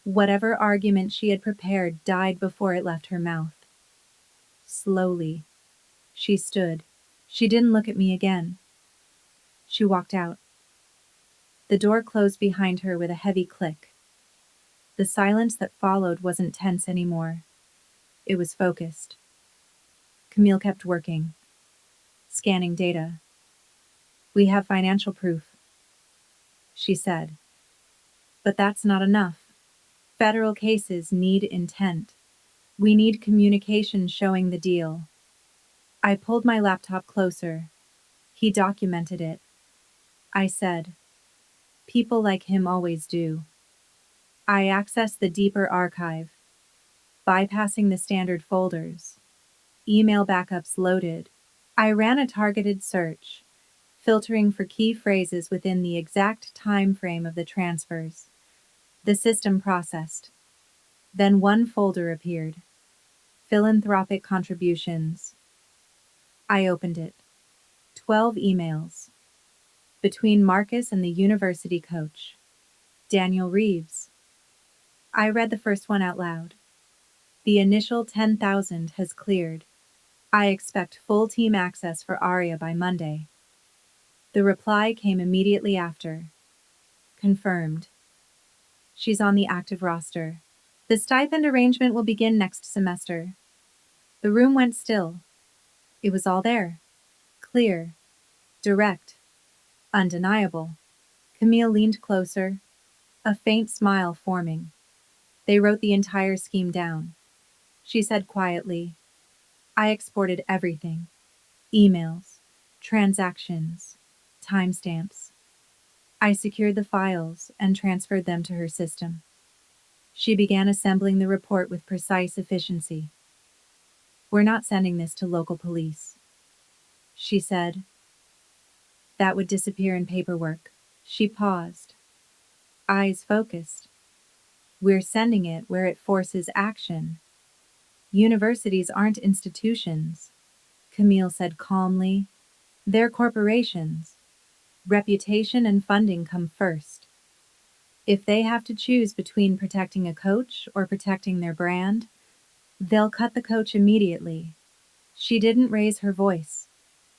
Whatever argument she had prepared died before it left her mouth. Slowly, she stood. She didn't look at me again. She walked out. The door closed behind her with a heavy click. The silence that followed wasn't tense anymore. It was focused. Camille kept working, scanning data. We have financial proof, she said. But that's not enough. Federal cases need intent. We need communication showing the deal. I pulled my laptop closer. He documented it. I said, people like him always do. I accessed the deeper archive, bypassing the standard folders. Email backups loaded. I ran a targeted search, filtering for key phrases within the exact time frame of the transfers. The system processed. Then one folder appeared. Philanthropic contributions. I opened it. 12 emails. Between Marcus and the university coach, Daniel Reeves. I read the first one out loud. The initial 10,000 has cleared. I expect full team access for Arya by Monday. The reply came immediately after. Confirmed. She's on the active roster. The stipend arrangement will begin next semester. The room went still. It was all there. Clear. Direct. Undeniable. Camille leaned closer, a faint smile forming. They wrote the entire scheme down. She said quietly, I exported everything. Emails, transactions, timestamps. I secured the files and transferred them to her system. She began assembling the report with precise efficiency. We're not sending this to local police, she said. That would disappear in paperwork. She paused, eyes focused. We're sending it where it forces action. Universities aren't institutions, Camille said calmly. They're corporations. Reputation and funding come first. If they have to choose between protecting a coach or protecting their brand, they'll cut the coach immediately. She didn't raise her voice.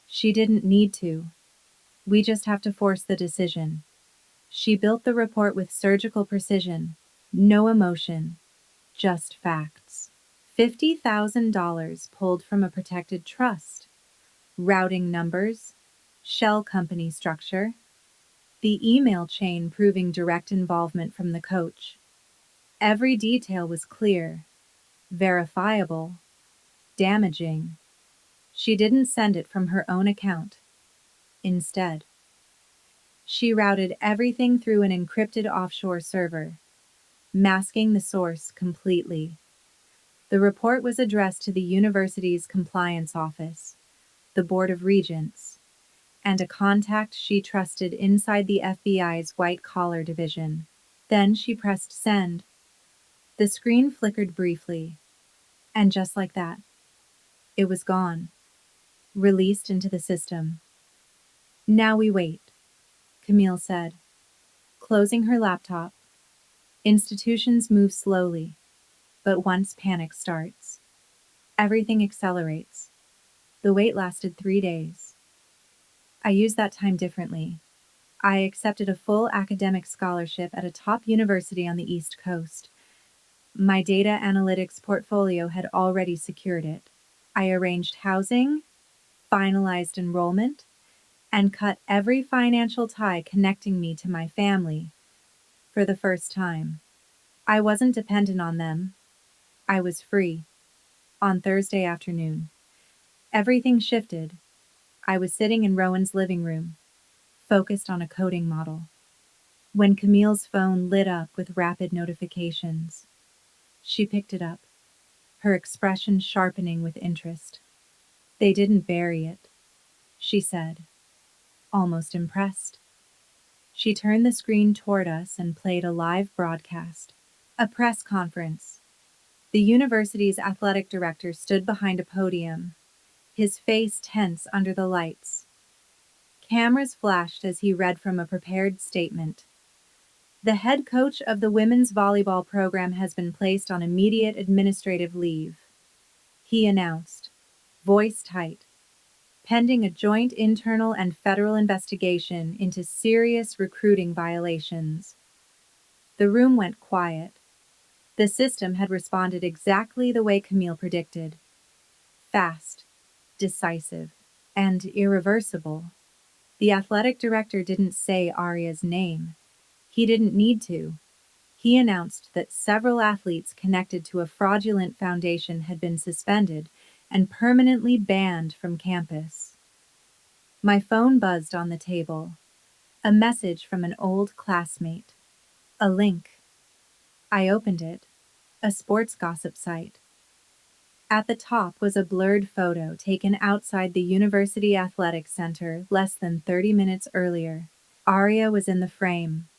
She didn't need to. We just have to force the decision. She built the report with surgical precision. No emotion, just facts. $50,000 pulled from a protected trust. Routing numbers, shell company structure, the email chain proving direct involvement from the coach. Every detail was clear, verifiable, damaging. She didn't send it from her own account. Instead, She routed everything through an encrypted offshore server, masking the source completely. The report was addressed to the university's compliance office, the Board of Regents, and a contact she trusted inside the FBI's white-collar division. Then she pressed send. The screen flickered briefly, and just like that, it was gone, released into the system. Now we wait, Camille said, closing her laptop. Institutions move slowly, but once panic starts, everything accelerates. The wait lasted 3 days. I used that time differently. I accepted a full academic scholarship at a top university on the East Coast. My data analytics portfolio had already secured it. I arranged housing, finalized enrollment, and cut every financial tie connecting me to my family for the first time. I wasn't dependent on them. I was free. On Thursday afternoon, everything shifted. I was sitting in Rowan's living room, focused on a coding model, when Camille's phone lit up with rapid notifications. She picked it up, her expression sharpening with interest. "They didn't bury it," she said, almost impressed. She turned the screen toward us and played a live broadcast. A press conference. The university's athletic director stood behind a podium, his face tense under the lights. Cameras flashed as he read from a prepared statement. "The head coach of the women's volleyball program has been placed on immediate administrative leave," he announced, voice tight, pending a joint internal and federal investigation into serious recruiting violations. The room went quiet. The system had responded exactly the way Camille predicted. Fast, decisive, and irreversible. The athletic director didn't say Aria's name. He didn't need to. He announced that several athletes connected to a fraudulent foundation had been suspended and permanently banned from campus. My phone buzzed on the table. A message from an old classmate. A link. I opened it. A sports gossip site. At the top was a blurred photo taken outside the University Athletic Center less than 30 minutes earlier. Aria was in the frame,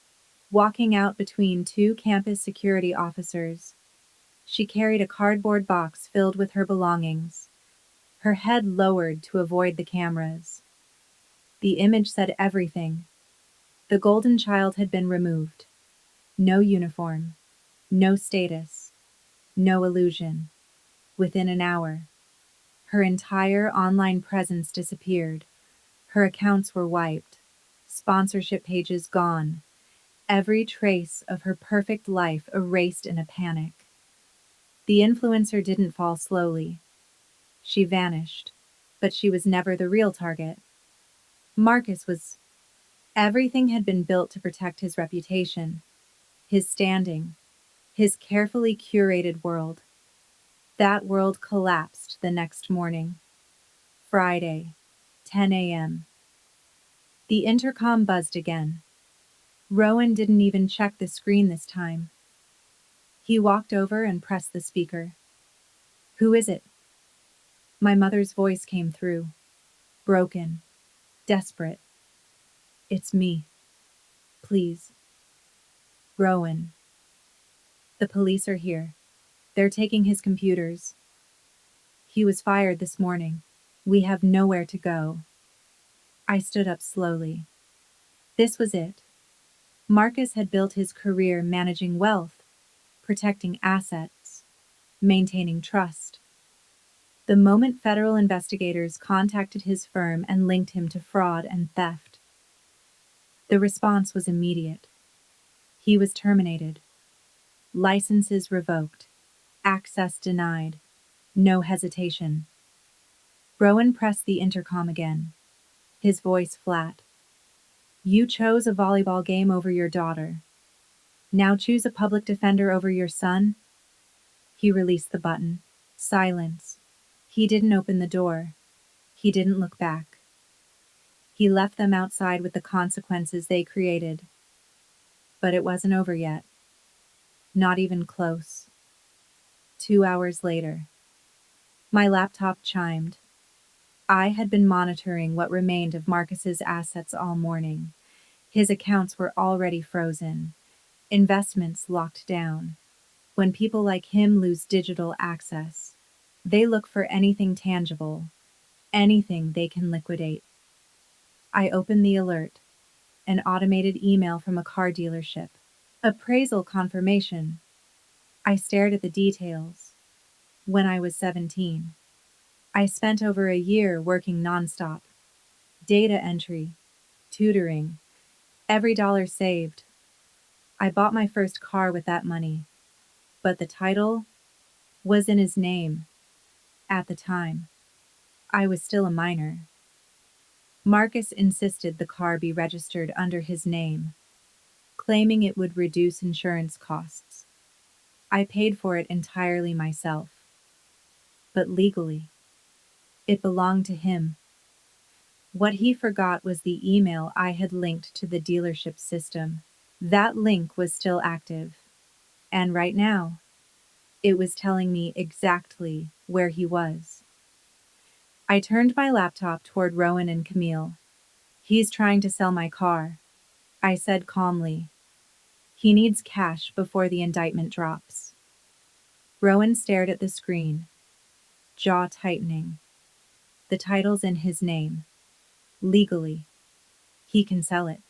walking out between two campus security officers. She carried a cardboard box filled with her belongings, her head lowered to avoid the cameras. The image said everything. The golden child had been removed. No uniform, no status, no illusion. Within an hour, her entire online presence disappeared. Her accounts were wiped, sponsorship pages gone, every trace of her perfect life erased in a panic. The influencer didn't fall slowly. She vanished, but she was never the real target. Marcus was. Everything had been built to protect his reputation, his standing, his carefully curated world. That world collapsed the next morning. Friday, 10 a.m. The intercom buzzed again. Rowan didn't even check the screen this time. He walked over and pressed the speaker. "Who is it?" My mother's voice came through, broken, desperate. "It's me. Please. Rowan. The police are here. They're taking his computers. He was fired this morning. We have nowhere to go." I stood up slowly. This was it. Marcus had built his career managing wealth, protecting assets, maintaining trust. The moment federal investigators contacted his firm and linked him to fraud and theft, the response was immediate. He was terminated. Licenses revoked. Access denied. No hesitation. Rowan pressed the intercom again, his voice flat. "You chose a volleyball game over your daughter. Now choose a public defender over your son?" He released the button. Silence. He didn't open the door. He didn't look back. He left them outside with the consequences they created. But it wasn't over yet. Not even close. 2 hours later, my laptop chimed. I had been monitoring what remained of Marcus's assets all morning. His accounts were already frozen, investments locked down. When people like him lose digital access, they look for anything tangible, anything they can liquidate. I opened the alert, an automated email from a car dealership. Appraisal confirmation. I stared at the details. When I was 17, I spent over a year working nonstop. Data entry, tutoring, every dollar saved. I bought my first car with that money, but the title was in his name. At the time, I was still a minor. Marcus insisted the car be registered under his name, claiming it would reduce insurance costs. I paid for it entirely myself. But legally, it belonged to him. What he forgot was the email I had linked to the dealership system. That link was still active. And right now, it was telling me exactly where he was. I turned my laptop toward Rowan and Camille. He's trying to sell my car, I said calmly. He needs cash before the indictment drops. Rowan stared at the screen, jaw tightening. The title's in his name. Legally, he can sell it.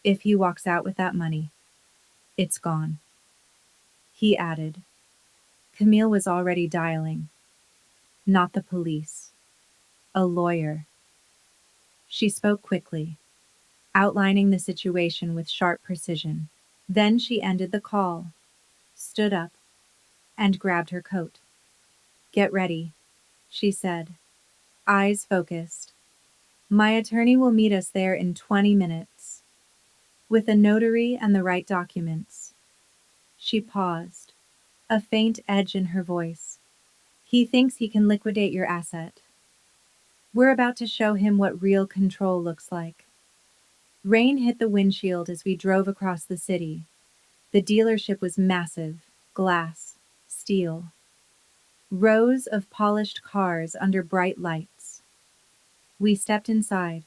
If he walks out with that money, it's gone. He added. Camille was already dialing. Not the police. A lawyer. She spoke quickly, outlining the situation with sharp precision. Then she ended the call, stood up, and grabbed her coat. Get ready, she said, eyes focused. My attorney will meet us there in 20 minutes. With a notary and the right documents. She paused, a faint edge in her voice. He thinks he can liquidate your asset. We're about to show him what real control looks like. Rain hit the windshield as we drove across the city. The dealership was massive, glass, steel. Rows of polished cars under bright lights. We stepped inside.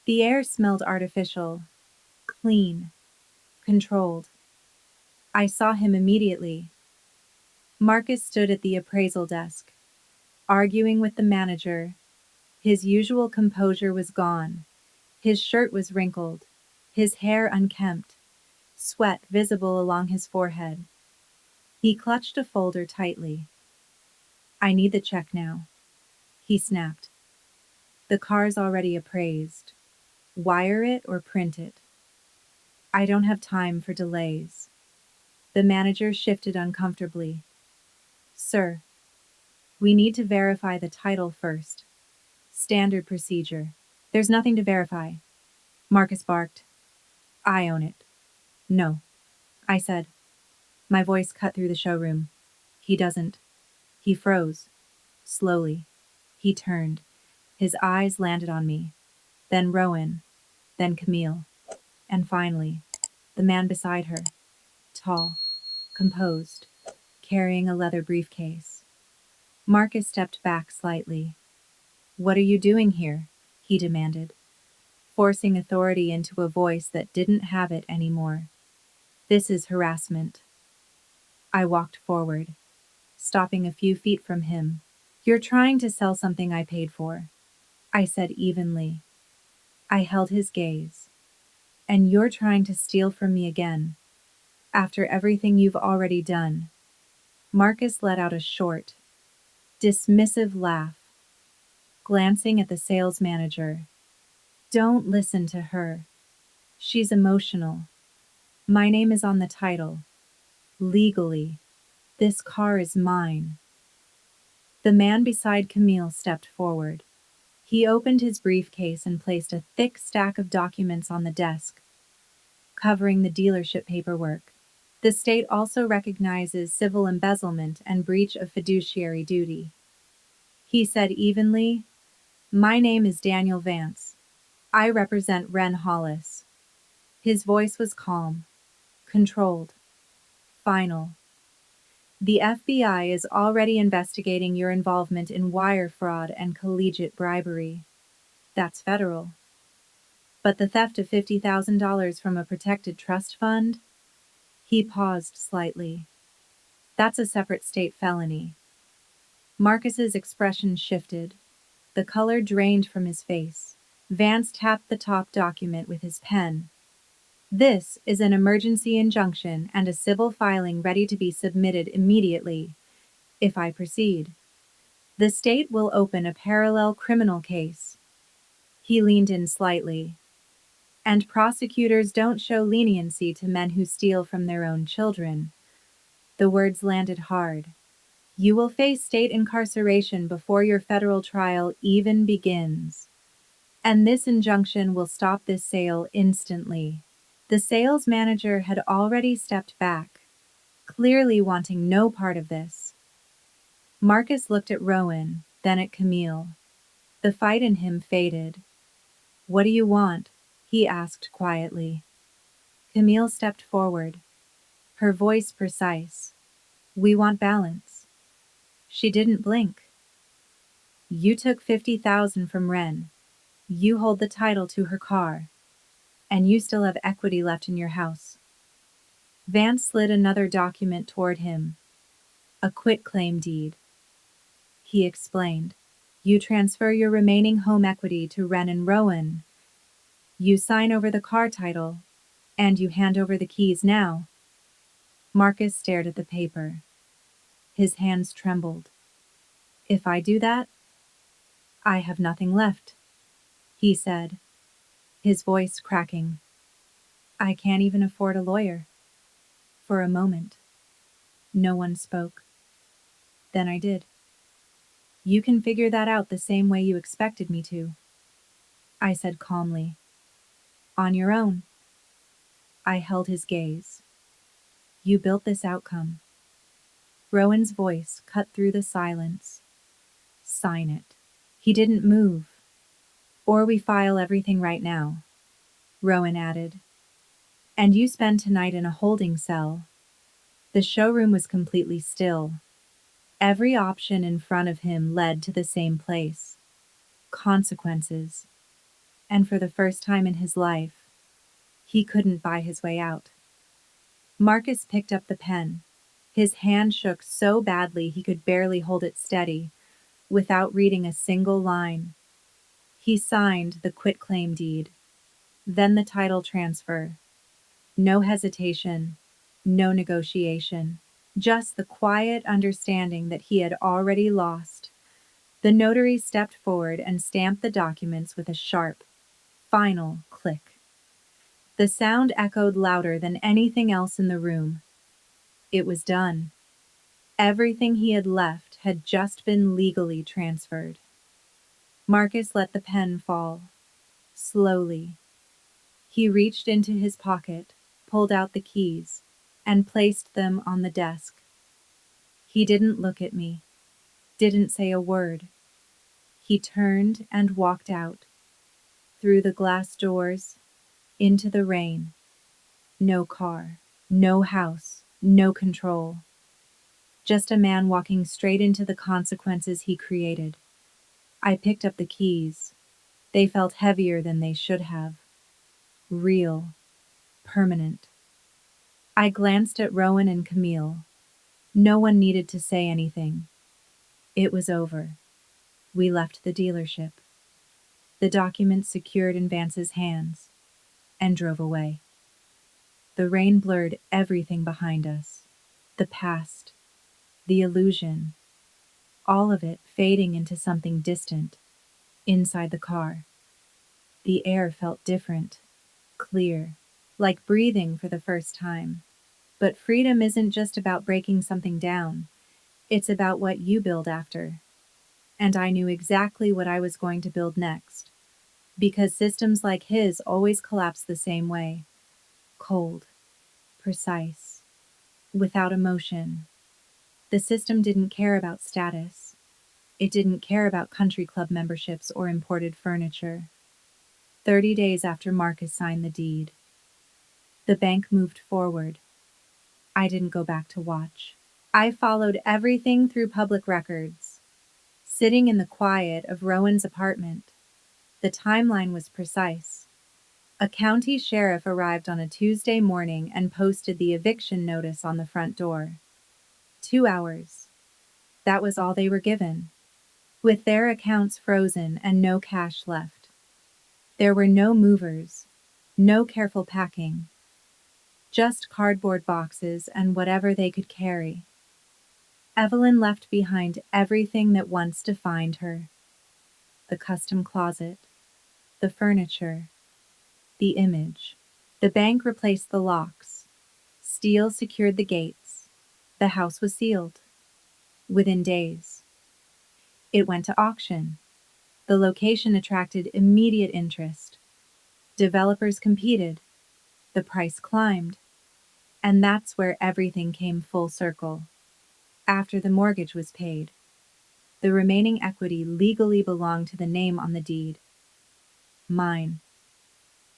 The air smelled artificial, clean, controlled. I saw him immediately. Marcus stood at the appraisal desk, arguing with the manager. His usual composure was gone. His shirt was wrinkled, his hair unkempt, sweat visible along his forehead. He clutched a folder tightly. I need the check now, he snapped. The car's already appraised. Wire it or print it. I don't have time for delays. The manager shifted uncomfortably. Sir, we need to verify the title first. Standard procedure. There's nothing to verify. Marcus barked. I own it. No, I said. My voice cut through the showroom. He doesn't. He froze. Slowly. He turned. His eyes landed on me. Then Rowan. Then Camille. And finally, the man beside her. Tall. Composed. Carrying a leather briefcase. Marcus stepped back slightly. What are you doing here? He demanded, forcing authority into a voice that didn't have it anymore. This is harassment. I walked forward, stopping a few feet from him. You're trying to sell something I paid for, I said evenly. I held his gaze. And you're trying to steal from me again, after everything you've already done. Marcus let out a short, dismissive laugh, glancing at the sales manager. Don't listen to her. She's emotional. My name is on the title. Legally, this car is mine. The man beside Camille stepped forward. He opened his briefcase and placed a thick stack of documents on the desk, covering the dealership paperwork. The state also recognizes civil embezzlement and breach of fiduciary duty. He said evenly, My name is Daniel Vance. I represent Ren Hollis. His voice was calm, controlled, final. The FBI is already investigating your involvement in wire fraud and collegiate bribery. That's federal. But the theft of $50,000 from a protected trust fund? He paused slightly. That's a separate state felony. Marcus's expression shifted. The color drained from his face. Vance tapped the top document with his pen. This is an emergency injunction and a civil filing ready to be submitted immediately. If I proceed, the state will open a parallel criminal case. He leaned in slightly. And prosecutors don't show leniency to men who steal from their own children. The words landed hard. You will face state incarceration before your federal trial even begins. And this injunction will stop this sale instantly. The sales manager had already stepped back, clearly wanting no part of this. Marcus looked at Rowan, then at Camille. The fight in him faded. What do you want? He asked quietly. Camille stepped forward, her voice precise. We want balance. She didn't blink. You took 50,000 from Ren. You hold the title to her car. And you still have equity left in your house. Vance slid another document toward him. A quitclaim deed. He explained. You transfer your remaining home equity to Ren and Rowan. You sign over the car title, and you hand over the keys now. Marcus stared at the paper. His hands trembled. If I do that, I have nothing left, he said, his voice cracking. I can't even afford a lawyer. For a moment, no one spoke. Then I did. You can figure that out the same way you expected me to, I said calmly. On your own. I held his gaze. You built this outcome. Rowan's voice cut through the silence. Sign it. He didn't move. Or we file everything right now, Rowan added. And you spend tonight in a holding cell. The showroom was completely still. Every option in front of him led to the same place. Consequences. And for the first time in his life, he couldn't buy his way out. Marcus picked up the pen. His hand shook so badly he could barely hold it steady, without reading a single line. He signed the quitclaim deed, then the title transfer. No hesitation, no negotiation, just the quiet understanding that he had already lost. The notary stepped forward and stamped the documents with a sharp, final click. The sound echoed louder than anything else in the room. It was done. Everything he had left had just been legally transferred. Marcus let the pen fall. Slowly. He reached into his pocket, pulled out the keys, and placed them on the desk. He didn't look at me, didn't say a word. He turned and walked out, through the glass doors, into the rain. No car, no house, no control. Just a man walking straight into the consequences he created. I picked up the keys. They felt heavier than they should have. Real. Permanent. I glanced at Rowan and Camille. No one needed to say anything. It was over. We left the dealership. The documents secured in Vance's hands, and drove away. The rain blurred everything behind us. The past. The illusion. All of it fading into something distant. Inside the car. The air felt different. Clear. Like breathing for the first time. But freedom isn't just about breaking something down. It's about what you build after. And I knew exactly what I was going to build next. Because systems like his always collapse the same way. Cold. Precise. Without emotion. The system didn't care about status. It didn't care about country club memberships or imported furniture. 30 days after Marcus signed the deed. The bank moved forward. I didn't go back to watch. I followed everything through public records. Sitting in the quiet of Rowan's apartment, the timeline was precise. A county sheriff arrived on a Tuesday morning and posted the eviction notice on the front door. 2 hours. That was all they were given. With their accounts frozen and no cash left. There were no movers, no careful packing. Just cardboard boxes and whatever they could carry. Evelyn left behind everything that once defined her. The custom closet, the furniture, the image. The bank replaced the locks. Steel secured the gates. The house was sealed. Within days. It went to auction. The location attracted immediate interest. Developers competed. The price climbed. And that's where everything came full circle. After the mortgage was paid, the remaining equity legally belonged to the name on the deed. Mine.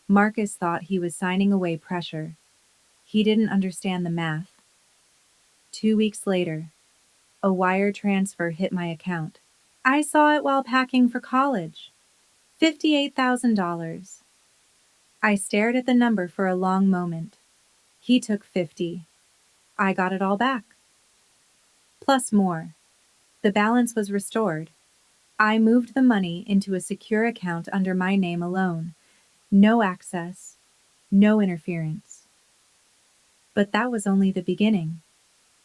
Marcus thought he was signing away pressure. He didn't understand the math. 2 weeks later, a wire transfer hit my account. I saw it while packing for college. $58,000. I stared at the number for a long moment. He took 50. I got it all back. Plus more. The balance was restored. I moved the money into a secure account under my name alone. No access, no interference. But that was only the beginning.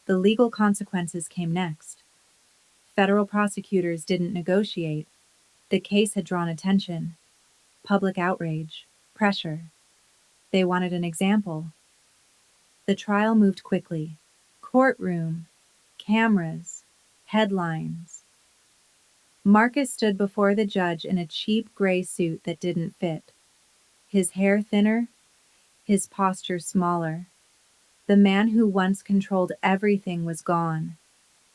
The legal consequences came next. Federal prosecutors didn't negotiate. The case had drawn attention. Public outrage, pressure. They wanted an example. The trial moved quickly. Courtroom, cameras, headlines. Marcus stood before the judge in a cheap gray suit that didn't fit. His hair thinner, his posture smaller. The man who once controlled everything was gone.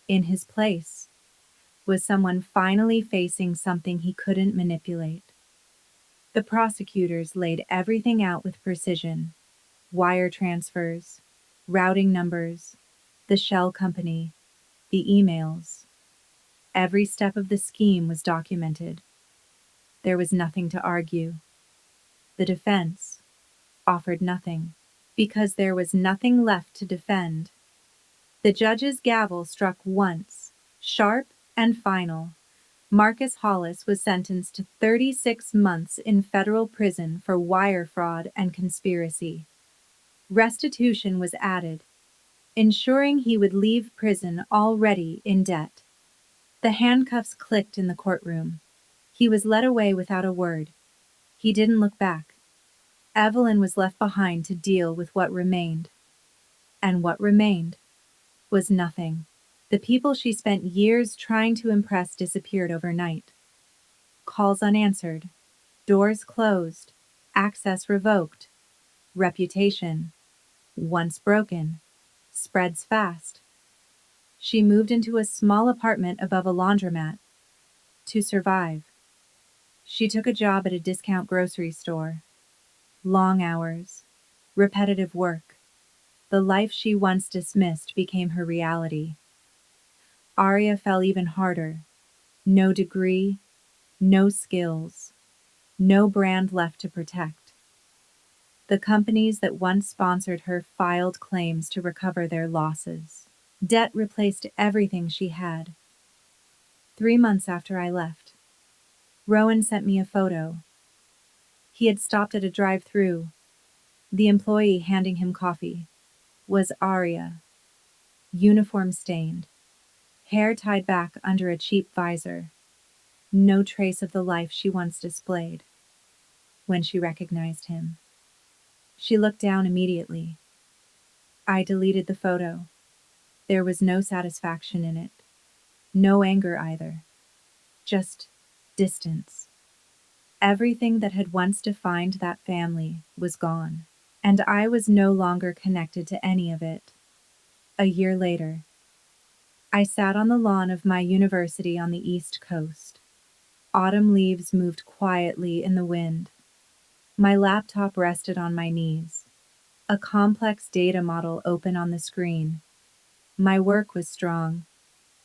In his place was someone finally facing something he couldn't manipulate. The prosecutors laid everything out with precision. Wire transfers, routing numbers, the shell company, the emails. Every step of the scheme was documented. There was nothing to argue. The defense offered nothing, because there was nothing left to defend. The judge's gavel struck once, sharp and final. Marcus Hollis was sentenced to 36 months in federal prison for wire fraud and conspiracy. Restitution was added, ensuring he would leave prison already in debt. The handcuffs clicked in the courtroom. He was led away without a word. He didn't look back. Evelyn was left behind to deal with what remained. And what remained was nothing. The people she spent years trying to impress disappeared overnight. Calls unanswered. Doors closed. Access revoked. Reputation, once broken, spreads fast. She moved into a small apartment above a laundromat. To survive. She took a job at a discount grocery store. Long hours. Repetitive work. The life she once dismissed became her reality. Aria fell even harder. No degree, no skills, no brand left to protect. The companies that once sponsored her filed claims to recover their losses. Debt replaced everything she had. 3 months after I left, Rowan sent me a photo. He had stopped at a drive-thru. The employee handing him coffee was Aria, uniform stained, hair tied back under a cheap visor. No trace of the life she once displayed. When she recognized him, she looked down immediately. I deleted the photo. There was no satisfaction in it. No anger either. Just distance. Everything that had once defined that family was gone, and I was no longer connected to any of it. A year later, I sat on the lawn of my university on the East Coast. Autumn leaves moved quietly in the wind. My laptop rested on my knees, a complex data model open on the screen. My work was strong,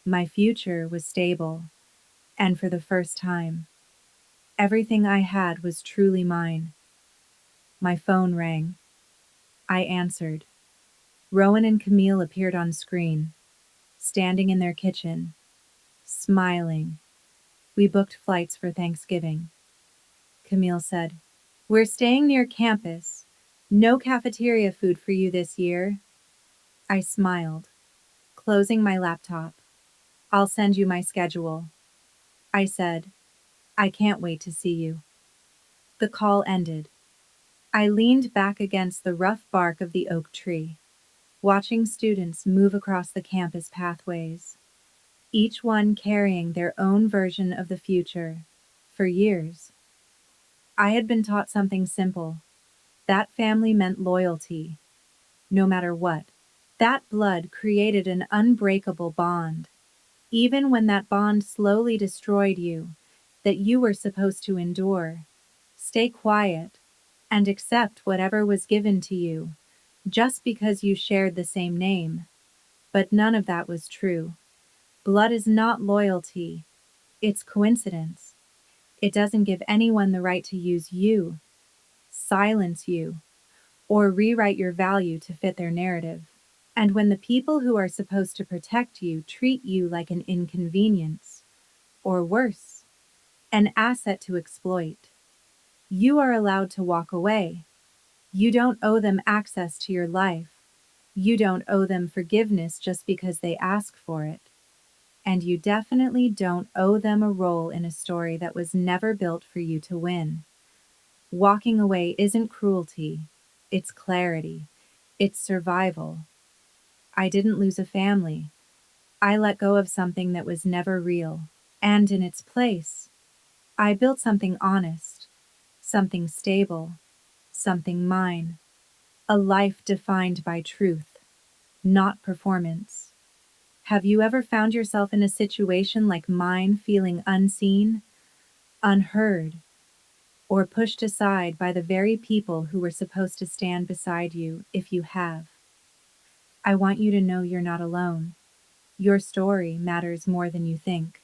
my future was stable, and for the first time, everything I had was truly mine. My phone rang. I answered. Rowan and Camille appeared on screen, standing in their kitchen, smiling. We booked flights for Thanksgiving. Camille said, "We're staying near campus. No cafeteria food for you this year." I smiled, closing my laptop. "I'll send you my schedule." I said, "I can't wait to see you." The call ended. I leaned back against the rough bark of the oak tree, watching students move across the campus pathways, each one carrying their own version of the future. For years, I had been taught something simple. That family meant loyalty, no matter what. That blood created an unbreakable bond, even when that bond slowly destroyed you, that you were supposed to endure, stay quiet, and accept whatever was given to you, just because you shared the same name. But none of that was true. Blood is not loyalty, it's coincidence. It doesn't give anyone the right to use you, silence you, or rewrite your value to fit their narrative. And when the people who are supposed to protect you treat you like an inconvenience, or worse, an asset to exploit, you are allowed to walk away. You don't owe them access to your life. You don't owe them forgiveness just because they ask for it. And you definitely don't owe them a role in a story that was never built for you to win. Walking away isn't cruelty, it's clarity, it's survival. I didn't lose a family. I let go of something that was never real. And in its place, I built something honest, something stable, something mine. A life defined by truth, not performance. Have you ever found yourself in a situation like mine, feeling unseen, unheard, or pushed aside by the very people who were supposed to stand beside you? If you have, I want you to know you're not alone. Your story matters more than you think.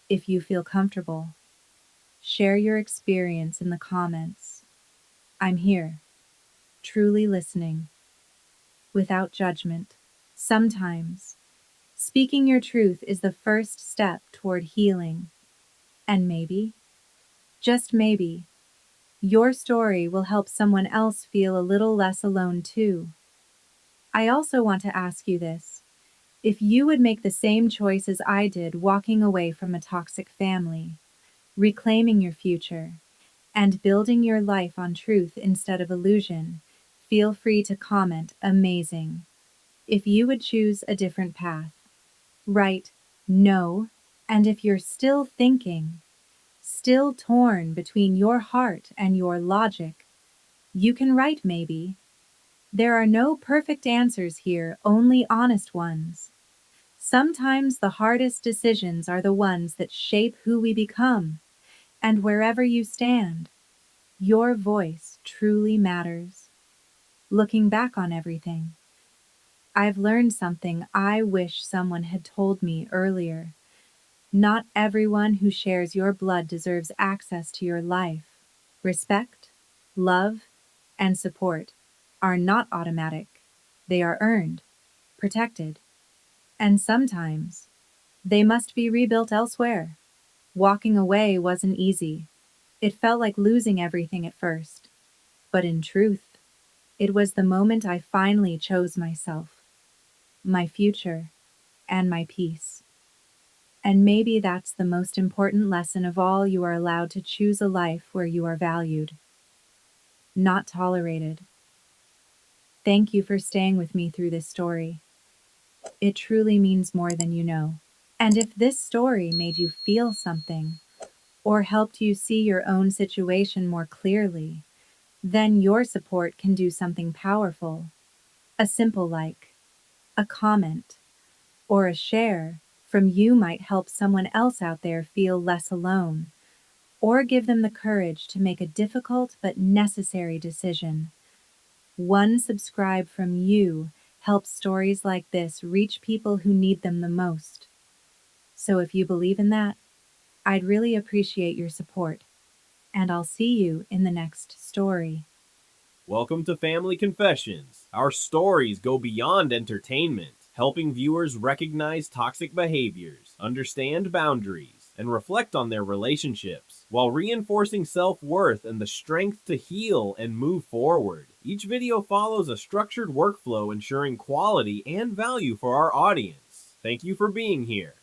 If you feel comfortable, share your experience in the comments. I'm here, truly listening, without judgment. Sometimes, speaking your truth is the first step toward healing. And maybe, just maybe, your story will help someone else feel a little less alone too. I also want to ask you this. If you would make the same choice as I did, walking away from a toxic family, reclaiming your future, and building your life on truth instead of illusion, feel free to comment amazing. If you would choose a different path, write no. And if you're still thinking, still torn between your heart and your logic, you can write maybe. There are no perfect answers here, only honest ones. Sometimes the hardest decisions are the ones that shape who we become. And wherever you stand, your voice truly matters. Looking back on everything, I've learned something I wish someone had told me earlier. Not everyone who shares your blood deserves access to your life. Respect, love, and support are not automatic. They are earned, protected, and sometimes they must be rebuilt elsewhere. Walking away wasn't easy. It felt like losing everything at first. But in truth, it was the moment I finally chose myself, my future, and my peace. And maybe that's the most important lesson of all. You are allowed to choose a life where you are valued, not tolerated. Thank you for staying with me through this story. It truly means more than you know. And if this story made you feel something, or helped you see your own situation more clearly, then your support can do something powerful. A simple like, a comment, or a share from you might help someone else out there feel less alone. or give them the courage to make a difficult but necessary decision. One subscribe from you helps stories like this reach people who need them the most. So if you believe in that, I'd really appreciate your support, and I'll see you in the next story. Welcome to Family Confessions. Our stories go beyond entertainment, helping viewers recognize toxic behaviors, understand boundaries, and reflect on their relationships, while reinforcing self-worth and the strength to heal and move forward. Each video follows a structured workflow ensuring quality and value for our audience. Thank you for being here.